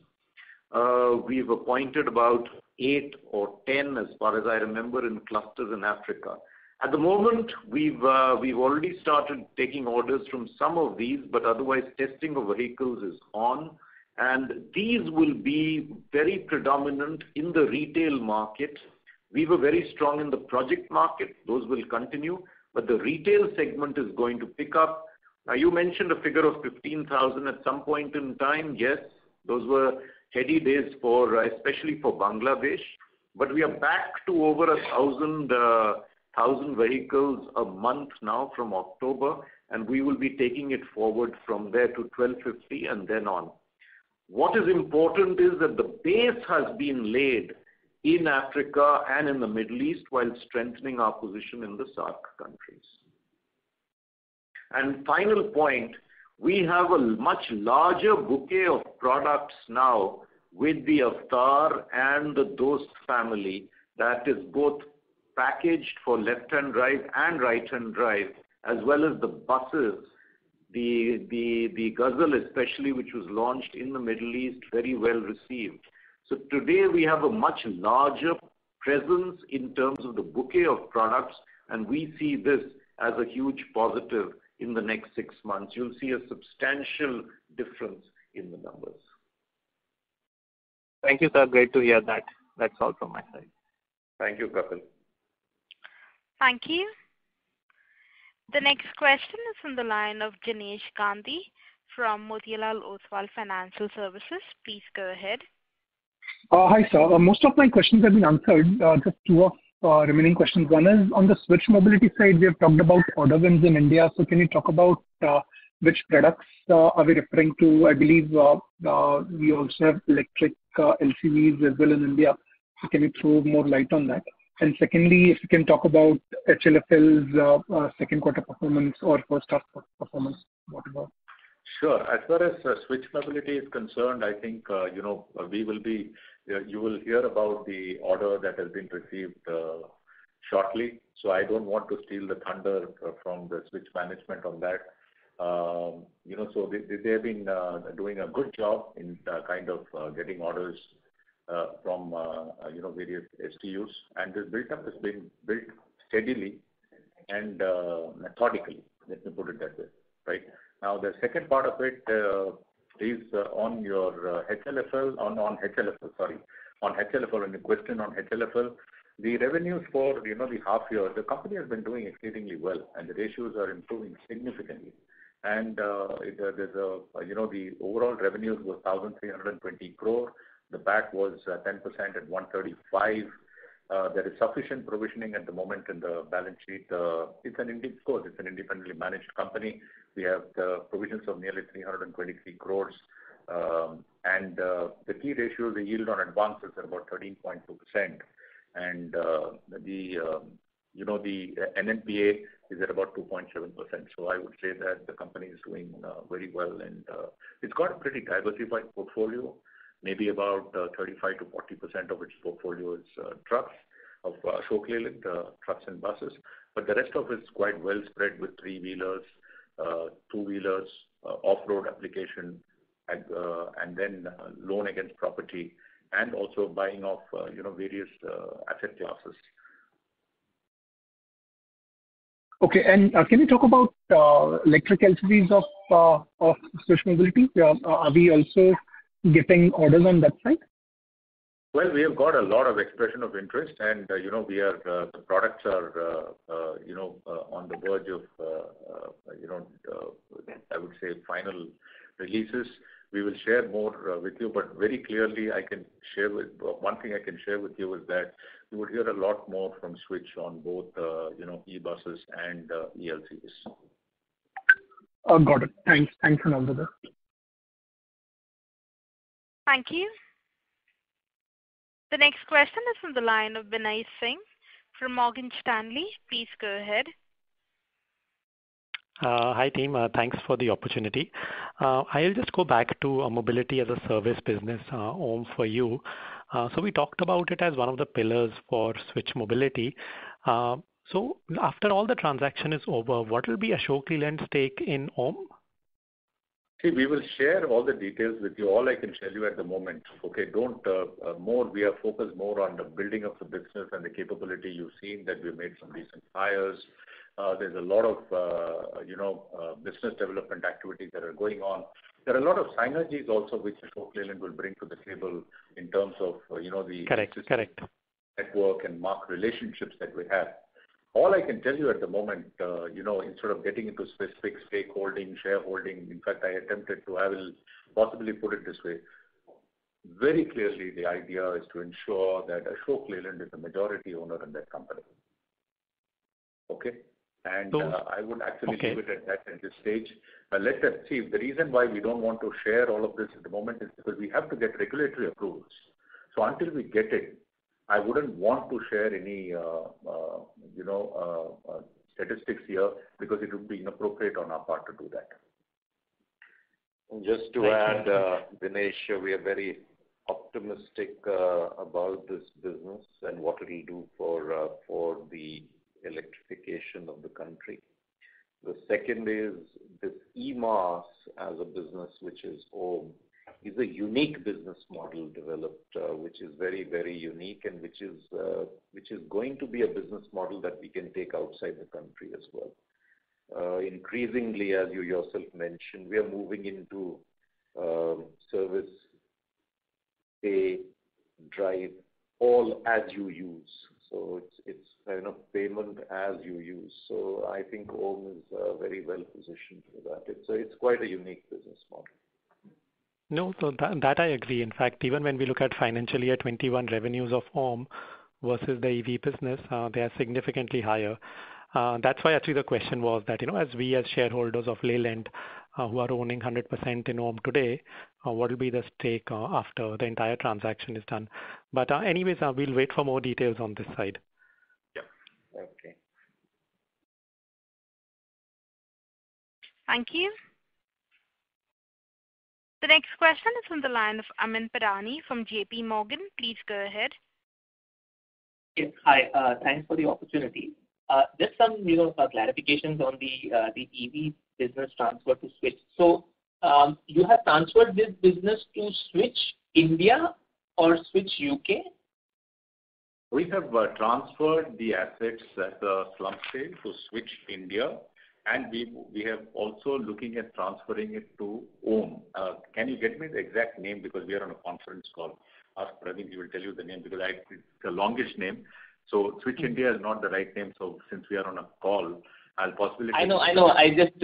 We've appointed about 8 or 10, as far as I remember, in clusters in Africa. At the moment, we've already started taking orders from some of these, but otherwise testing of vehicles is on. And these will be very predominant in the retail market. We were very strong in the project market. Those will continue. But the retail segment is going to pick up. Now, you mentioned a figure of 15,000 at some point in time. Yes, those were heady days especially for Bangladesh. But we are back to over 1,000 vehicles a month now from October. And we will be taking it forward from there to 1,250 and then on. What is important is that the base has been laid in Africa and in the Middle East while strengthening our position in the SAARC countries. And final point, we have a much larger bouquet of products now with the Avtar and the Dost family that is both packaged for left-hand drive and right-hand drive, as well as the buses. The Ghazal especially, which was launched in the Middle East, very well received. So today we have a much larger presence in terms of the bouquet of products, and we see this as a huge positive in the next 6 months. You'll see a substantial difference in the numbers. Thank you, sir. Great to hear that. That's all from my side. Thank you, Kapil. Thank you. The next question is from the line of Jinesh Gandhi from Motilal Oswal Financial Services. Please go ahead. Hi, sir. Most of my questions have been answered. Just 2 of remaining questions. One is on the switch mobility side, we have talked about order wins in India. So can you talk about which products are we referring to? I believe we also have electric LCVs as well in India. So can you throw more light on that? And secondly, if you can talk about HLFL's second quarter performance or first half performance, what about? Sure. As far as switch mobility is concerned, I think, we will be, you will hear about the order that has been received shortly. So I don't want to steal the thunder from the switch management on that. So they have been doing a good job in kind of getting orders from various STUs, and this build-up has been built steadily and methodically. Let me put it that way, right? Now the second part of it is on your HLFL, on HLFL, and the question on HLFL. The revenues for the half year, the company has been doing exceedingly well, and the ratios are improving significantly. And there's the overall revenues was 1,320 crore. The PAT was 10% at 135. There is sufficient provisioning at the moment in the balance sheet. It's an independently managed company. We have the provisions of nearly 323 crores. And the key ratio, the yield on advances are about 13.2%. And the NNPA is at about 2.7%. So I would say that the company is doing very well, and it's got a pretty diversified portfolio. Maybe about 35 to 40% of its portfolio is trucks of Ashok Leyland, trucks and buses. But the rest of it is quite well spread with three-wheelers, two-wheelers, off-road application, and then loan against property, and also buying of various asset classes. Okay, and can you talk about electric LCVs of Switch Mobility? Are we also getting orders on that side? Well, we have got a lot of expression of interest, and we are the products are on the verge of I would say final releases. We will share more with you, but very clearly I can share one thing I can share with you is that you would hear a lot more from Switch on both e-buses and ELCVs. Got it. Thanks and all the best. Thank you. The next question is from the line of Binay Singh from Morgan Stanley. Please go ahead. Hi team, thanks for the opportunity. I'll just go back to mobility as a service business, Om, for you. So we talked about it as one of the pillars for Switch Mobility. So after all the transaction is over, what will be Ashok Leyland's stake in Om? See, we will share all the details with you. All I can tell you at the moment, okay, we are focused more on the building of the business and the capability. You've seen that we've made some recent hires. There's a lot of, business development activities that are going on. There are a lot of synergies also which Ashok Leyland will bring to the table in terms of, the correct network and market relationships that we have. All I can tell you at the moment, instead of getting into specific stakeholding, shareholding, in fact, I will possibly put it this way. Very clearly, the idea is to ensure that Ashok Leyland is the majority owner in that company. Okay? And I would actually leave it at that at this stage. Let us see. The reason why we don't want to share all of this at the moment is because we have to get regulatory approvals. So until we get it, I wouldn't want to share any, statistics here because it would be inappropriate on our part to do that. Just to add, Dinesh, we are very optimistic about this business and what it will do for the electrification of the country. The second is this EMAS as a business, which is Om, is a unique business model developed, which is very, very unique and which is going to be a business model that we can take outside the country as well. Increasingly, as you yourself mentioned, we are moving into service, pay, drive, all as you use. So it's kind of payment as you use. So I think Om is very well positioned for that. It's quite a unique business model. No, so that I agree. In fact, even when we look at financial year 21 revenues of Om versus the EV business, they are significantly higher. That's why actually the question was that, as we as shareholders of Leyland who are owning 100% in Om today, what will be the stake after the entire transaction is done? But anyways, we'll wait for more details on this side. Yeah. Okay. Thank you. The next question is from the line of Amin Pirani from JP Morgan. Please go ahead. Yes. Hi. Thanks for the opportunity. Just some, clarifications on the EV business transfer to Switch. So, you have transferred this business to Switch India or Switch UK? We have transferred the assets at the slump sale to Switch India, and we have also looking at transferring it to Om. Can you get me the exact name because we are on a conference call? Ask Praveen, he will tell you the name because it's the longest name. So Switch India is not the right name. So since we are on a call, I'll possibly. I know. I just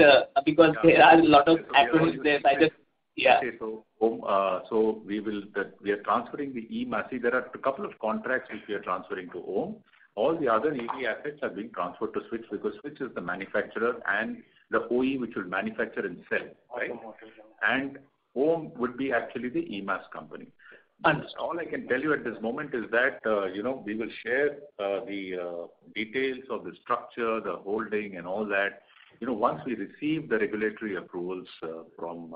because there are a lot of acronyms there. Okay, so we are transferring the EMAS. See, there are a couple of contracts which we are transferring to Om. All the other EV assets are being transferred to Switch because Switch is the manufacturer and the OE which will manufacture and sell, right? And Om would be actually the EMAS company. All I can tell you at this moment is that, we will share the details of the structure, the holding and all that, once we receive the regulatory approvals from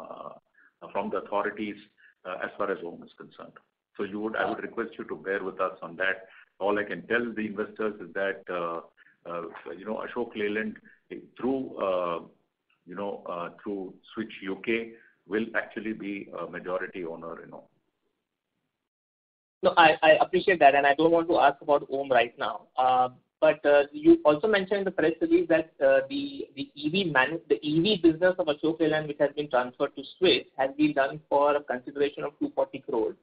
the authorities as far as Om is concerned. So I would request you to bear with us on that. All I can tell the investors is that, Ashok Leyland through Switch UK will actually be a majority owner in Om. No, I appreciate that, and I don't want to ask about Om right now. But you also mentioned in the press release that the EV business of Ashok Leyland, which has been transferred to Switch, has been done for a consideration of 240 crores.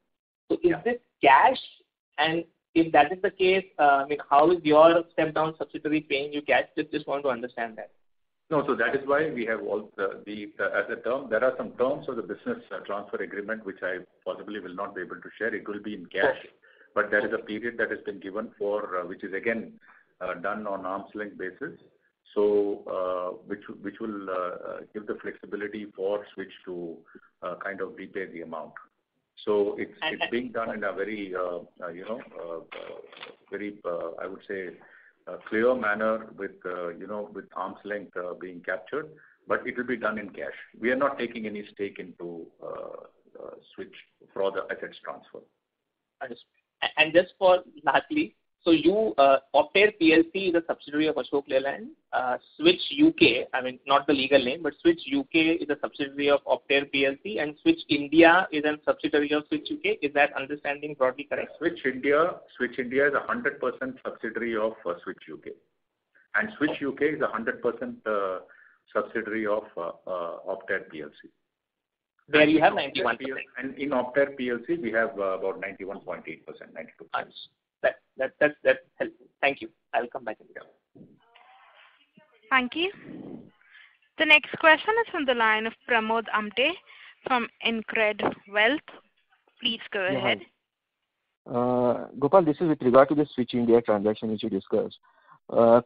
So is this cash And if that is the case, how is your step-down subsidiary paying you cash? Just want to understand that. No, so that is why we have all as a term, there are some terms of the business transfer agreement which I possibly will not be able to share. It will be in cash, but there is a period that has been given for which is again done on arm's length basis. So which will give the flexibility for Switch to kind of repay the amount. So it's being done in a very very I would say clear manner with with arm's length being captured, but it will be done in cash. We are not taking any stake into Switch for the assets transfer. Understood. And just for lastly, so you Optare PLC is a subsidiary of Ashok Leyland. Switch UK, not the legal name, but Switch UK is a subsidiary of Optare PLC, and Switch India is a subsidiary of Switch UK. Is that understanding broadly correct? Switch India is a 100% subsidiary of Switch UK, and Switch UK is a 100% subsidiary of Optare PLC. Where you have 91%. And in Optare PLC, we have about 91.8%, 92%. That's helpful. Thank you. I'll come back in here. Thank you. The next question is from the line of Pramod Amte from Incred Wealth. Please go ahead. Gopal, this is with regard to the Switch India transaction which you discussed.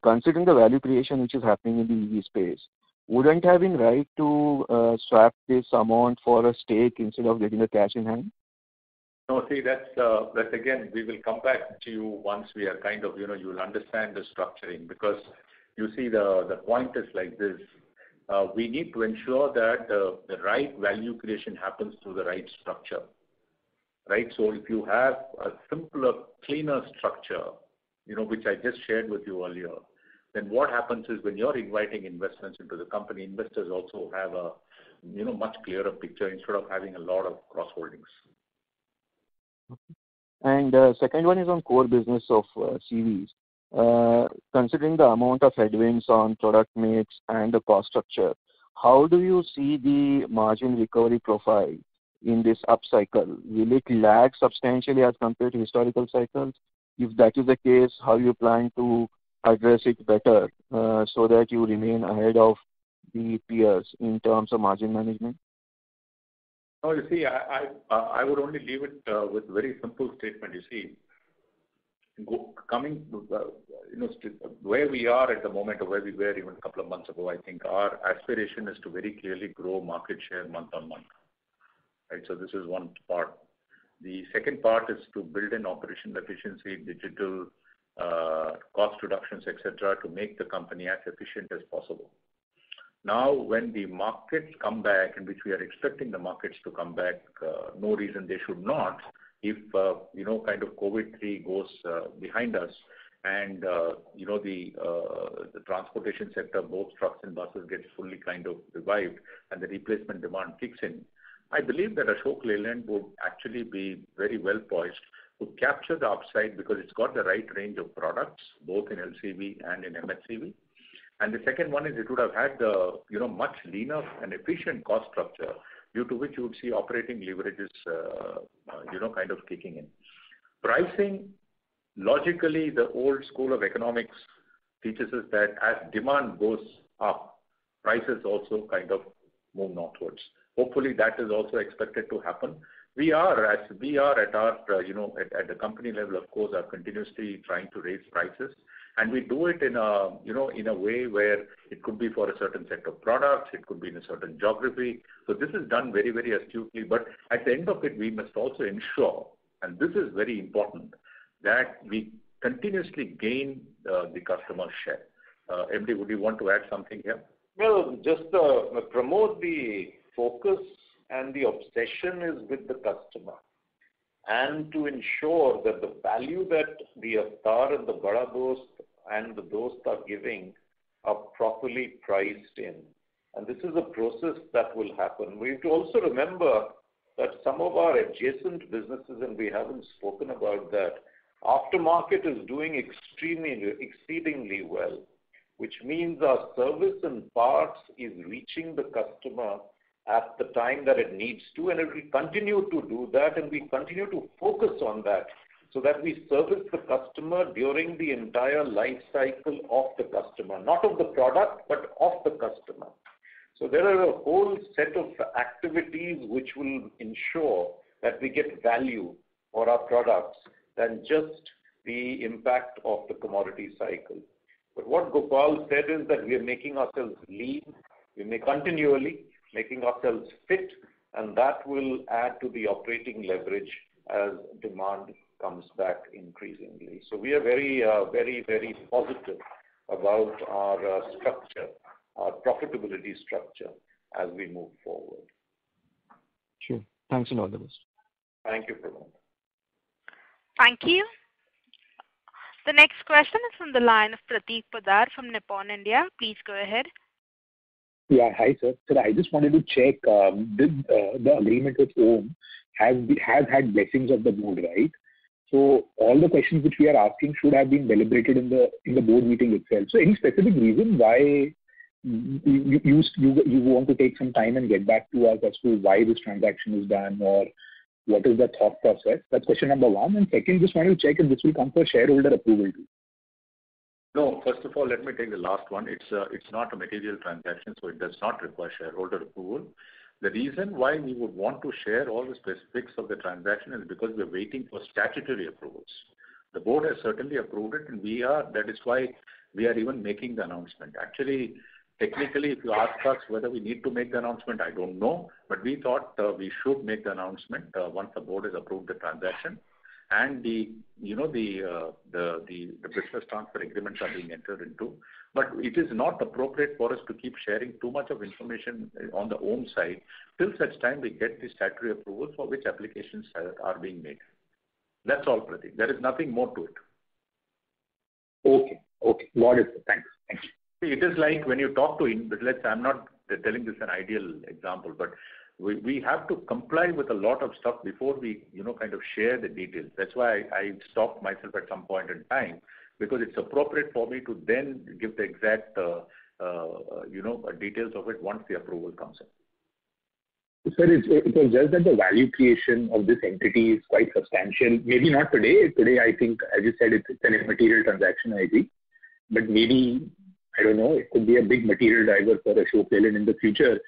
Considering the value creation which is happening in the EV space, wouldn't it have been right to swap this amount for a stake instead of getting the cash in hand? No, see, that's again, we will come back to you once we are kind of, you will understand the structuring, because you see the point is like this. We need to ensure that the right value creation happens through the right structure, right? So if you have a simpler, cleaner structure, which I just shared with you earlier, then what happens is when you're inviting investments into the company, investors also have a, much clearer picture instead of having a lot of cross holdings. And second one is on core business of CVs. Considering the amount of headwinds on product mix and the cost structure, how do you see the margin recovery profile in this upcycle? Will it lag substantially as compared to historical cycles? If that is the case, how you plan to address it better so that you remain ahead of the peers in terms of margin management? No, you see, I would only leave it with very simple statement. You see, coming to where we are at the moment or where we were even a couple of months ago, I think our aspiration is to very clearly grow market share month on month. Right. So this is one part. The second part is to build in operational efficiency, digital cost reductions, etc., to make the company as efficient as possible. Now, when the markets come back, in which we are expecting the markets to come back, no reason they should not, if, kind of COVID-3 goes behind us and, the transportation sector, both trucks and buses, gets fully kind of revived and the replacement demand kicks in, I believe that Ashok Leyland would actually be very well poised to capture the upside because it's got the right range of products, both in LCV and in MHCV. And the second one is it would have had the, much leaner and efficient cost structure, due to which you would see operating leverages, kind of kicking in. Pricing, logically, the old school of economics teaches us that as demand goes up, prices also kind of move northwards. Hopefully, that is also expected to happen. We are at our, at the company level, of course, are continuously trying to raise prices. And we do it in a way where it could be for a certain set of products, it could be in a certain geography. So this is done very, very astutely. But at the end of it, we must also ensure, and this is very important, that we continuously gain the customer share. MD, would you want to add something here? Well, just promote the focus and the obsession is with the customer, and to ensure that the value that the Avtar and the Bada Dost and the Dost are giving are properly priced in. And this is a process that will happen. We have to also remember that some of our adjacent businesses, and we haven't spoken about that, aftermarket is doing exceedingly well, which means our service and parts is reaching the customer at the time that it needs to, and if we continue to do that and we continue to focus on that, so that we service the customer during the entire life cycle of the customer, not of the product, but of the customer. So there are a whole set of activities which will ensure that we get value for our products than just the impact of the commodity cycle. But what Gopal said is that we are making ourselves lean, we may continually making ourselves fit, and that will add to the operating leverage as demand comes back increasingly. So we are very, very positive about our structure, our profitability structure as we move forward. Sure. Thanks and all the best. Thank you, Pramod. Thank you. The next question is from the line of Prateek Poddar from Nippon India. Please go ahead. Yeah, hi sir. Sir, I just wanted to check, the agreement with OHM has had blessings of the board, right? So all the questions which we are asking should have been deliberated in the board meeting itself. So any specific reason why you want to take some time and get back to us as to why this transaction is done, or what is the thought process? That's question number one. And second, just wanted to check if this will come for shareholder approval too. No, first of all, let me take the last one. It's not a material transaction, so it does not require shareholder approval. The reason why we would want to share all the specifics of the transaction is because we're waiting for statutory approvals. The board has certainly approved it, and that is why we are even making the announcement. Actually, technically, if you ask us whether we need to make the announcement, I don't know, but we thought we should make the announcement once the board has approved the transaction and the business transfer agreements are being entered into. But it is not appropriate for us to keep sharing too much of information on the OHM side till such time we get the statutory approval for which applications are being made. That's all, Prateek. There is nothing more to it. Okay. Got it. Thanks. It is like when you talk to I'm not telling this an ideal example, but we have to comply with a lot of stuff before we, kind of share the details. That's why I stopped myself at some point in time, because it's appropriate for me to then give the exact, details of it once the approval comes in. Sir, it was just that the value creation of this entity is quite substantial. Maybe not today. Today, I think, as you said, it's an immaterial transaction, I agree. But maybe, I don't know, it could be a big material driver for Ashok Leyland in the future.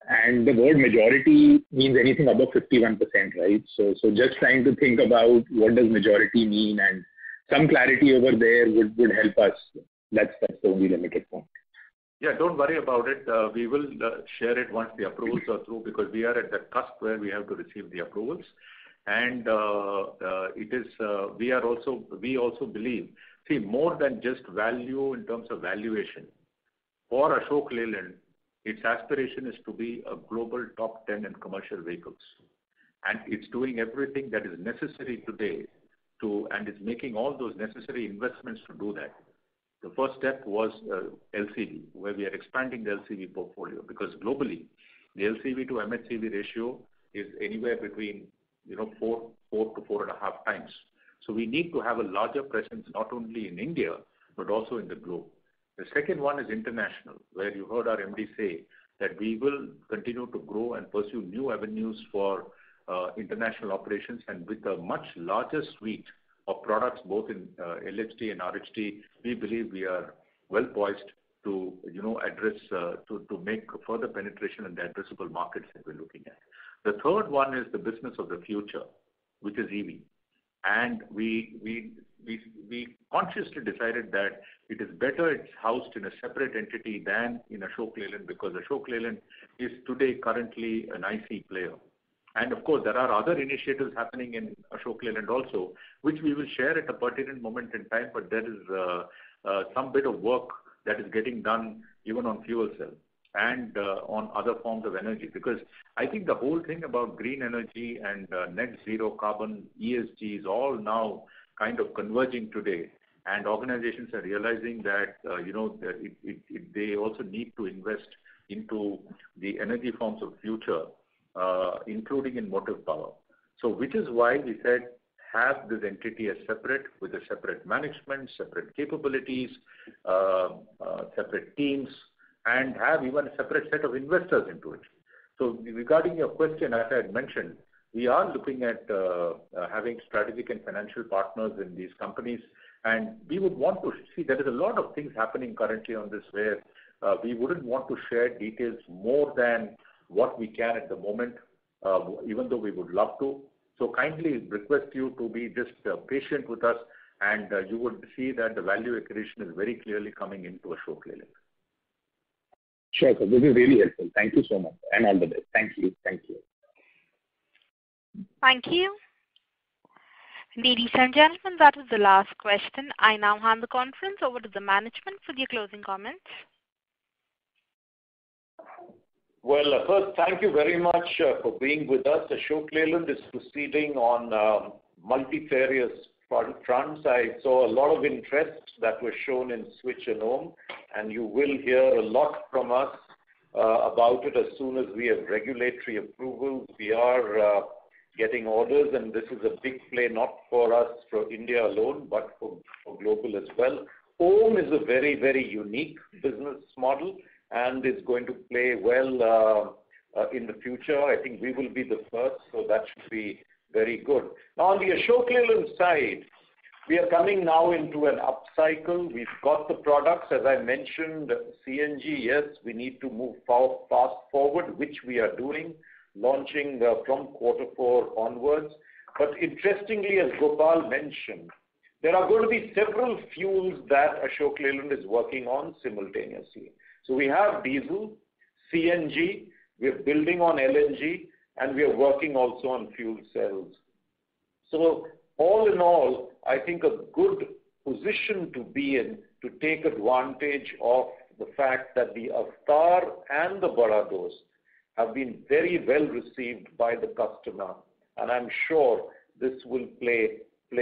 And the word majority means anything above 51%, right? So just trying to think about what does majority mean, and some clarity over there would help us. That's the only limited point. Yeah, don't worry about it. We will share it once the approvals are through, because we are at the cusp where we have to receive the approvals. And we also believe, more than just value in terms of valuation, for Ashok Leyland, its aspiration is to be a global top 10 in commercial vehicles. And it's doing everything that is necessary today and is making all those necessary investments to do that. The first step was LCV, where we are expanding the LCV portfolio, because globally, the LCV to MHCV ratio is anywhere between 4 to 4.5 times. So we need to have a larger presence not only in India, but also in the globe. The second one is international, where you heard our MD say that we will continue to grow and pursue new avenues for international operations, and with a much larger suite of products, both in LHT and RHT, we believe we are well poised to address, to make further penetration in the addressable markets that we're looking at. The third one is the business of the future, which is EV. And we consciously decided that it is better it's housed in a separate entity than in Ashok Leyland, because Ashok Leyland is today currently an IC player. And of course, there are other initiatives happening in Ashok Leyland also, which we will share at a pertinent moment in time, but there is some bit of work that is getting done even on fuel cell and on other forms of energy. Because I think the whole thing about green energy and net zero carbon, ESG is all now kind of converging today. And organizations are realizing that, they also need to invest into the energy forms of future, including in motive power. So which is why we said have this entity as separate, with a separate management, separate capabilities, separate teams, and have even a separate set of investors into it. So regarding your question, as I had mentioned, we are looking at having strategic and financial partners in these companies. And we would want to see there is a lot of things happening currently on this where we wouldn't want to share details more than what we can at the moment, even though we would love to. So kindly request you to be just patient with us, and you would see that the value accretion is very clearly coming into Ashok Leyland. Sure, sir. This is really helpful. Thank you so much, and all the best. Thank you. Thank you. Thank you. Ladies and gentlemen, that was the last question. I now hand the conference over to the management for their closing comments. Well, first, thank you very much for being with us. Ashok Leyland is proceeding on multifarious fronts. I saw a lot of interest that was shown in Switch and Home, and you will hear a lot from us about it as soon as we have regulatory approvals. We are getting orders, and this is a big play not for us, for India alone, but for global as well. Home is a very, very unique business model and is going to play well in the future. I think we will be the first, so that should be very good. Now, on the Ashok Leyland side, we are coming now into an upcycle. We've got the products, as I mentioned, CNG, yes, we need to move fast forward, which we are doing, launching from Q4 onwards. But interestingly, as Gopal mentioned, there are going to be several fuels that Ashok Leyland is working on simultaneously. So we have diesel, CNG, we are building on LNG, and we are working also on fuel cells. So all in all, I think a good position to be in to take advantage of the fact that the Avtar and the Bada Dost have been very well received by the customer, and I'm sure this will play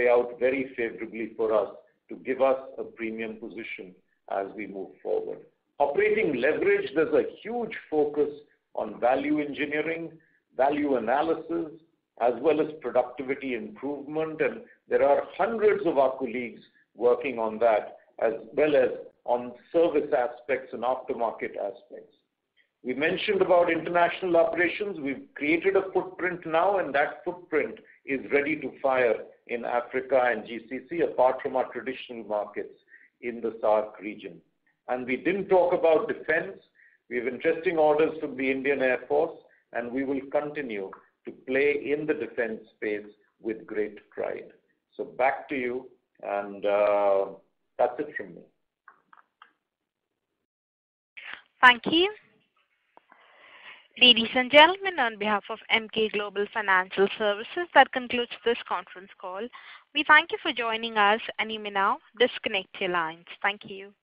out very favorably for us to give us a premium position as we move forward. Operating leverage, there's a huge focus on value engineering, value analysis, as well as productivity improvement, and there are hundreds of our colleagues working on that, as well as on service aspects and aftermarket aspects. We mentioned about international operations. We've created a footprint now, and that footprint is ready to fire in Africa and GCC, apart from our traditional markets in the SAARC region. And we didn't talk about defense. We have interesting orders from the Indian Air Force, and we will continue to play in the defense space with great pride. So back to you, and that's it from me. Thank you. Ladies and gentlemen, on behalf of Emkay Global Financial Services, that concludes this conference call. We thank you for joining us, and you may now disconnect your lines. Thank you.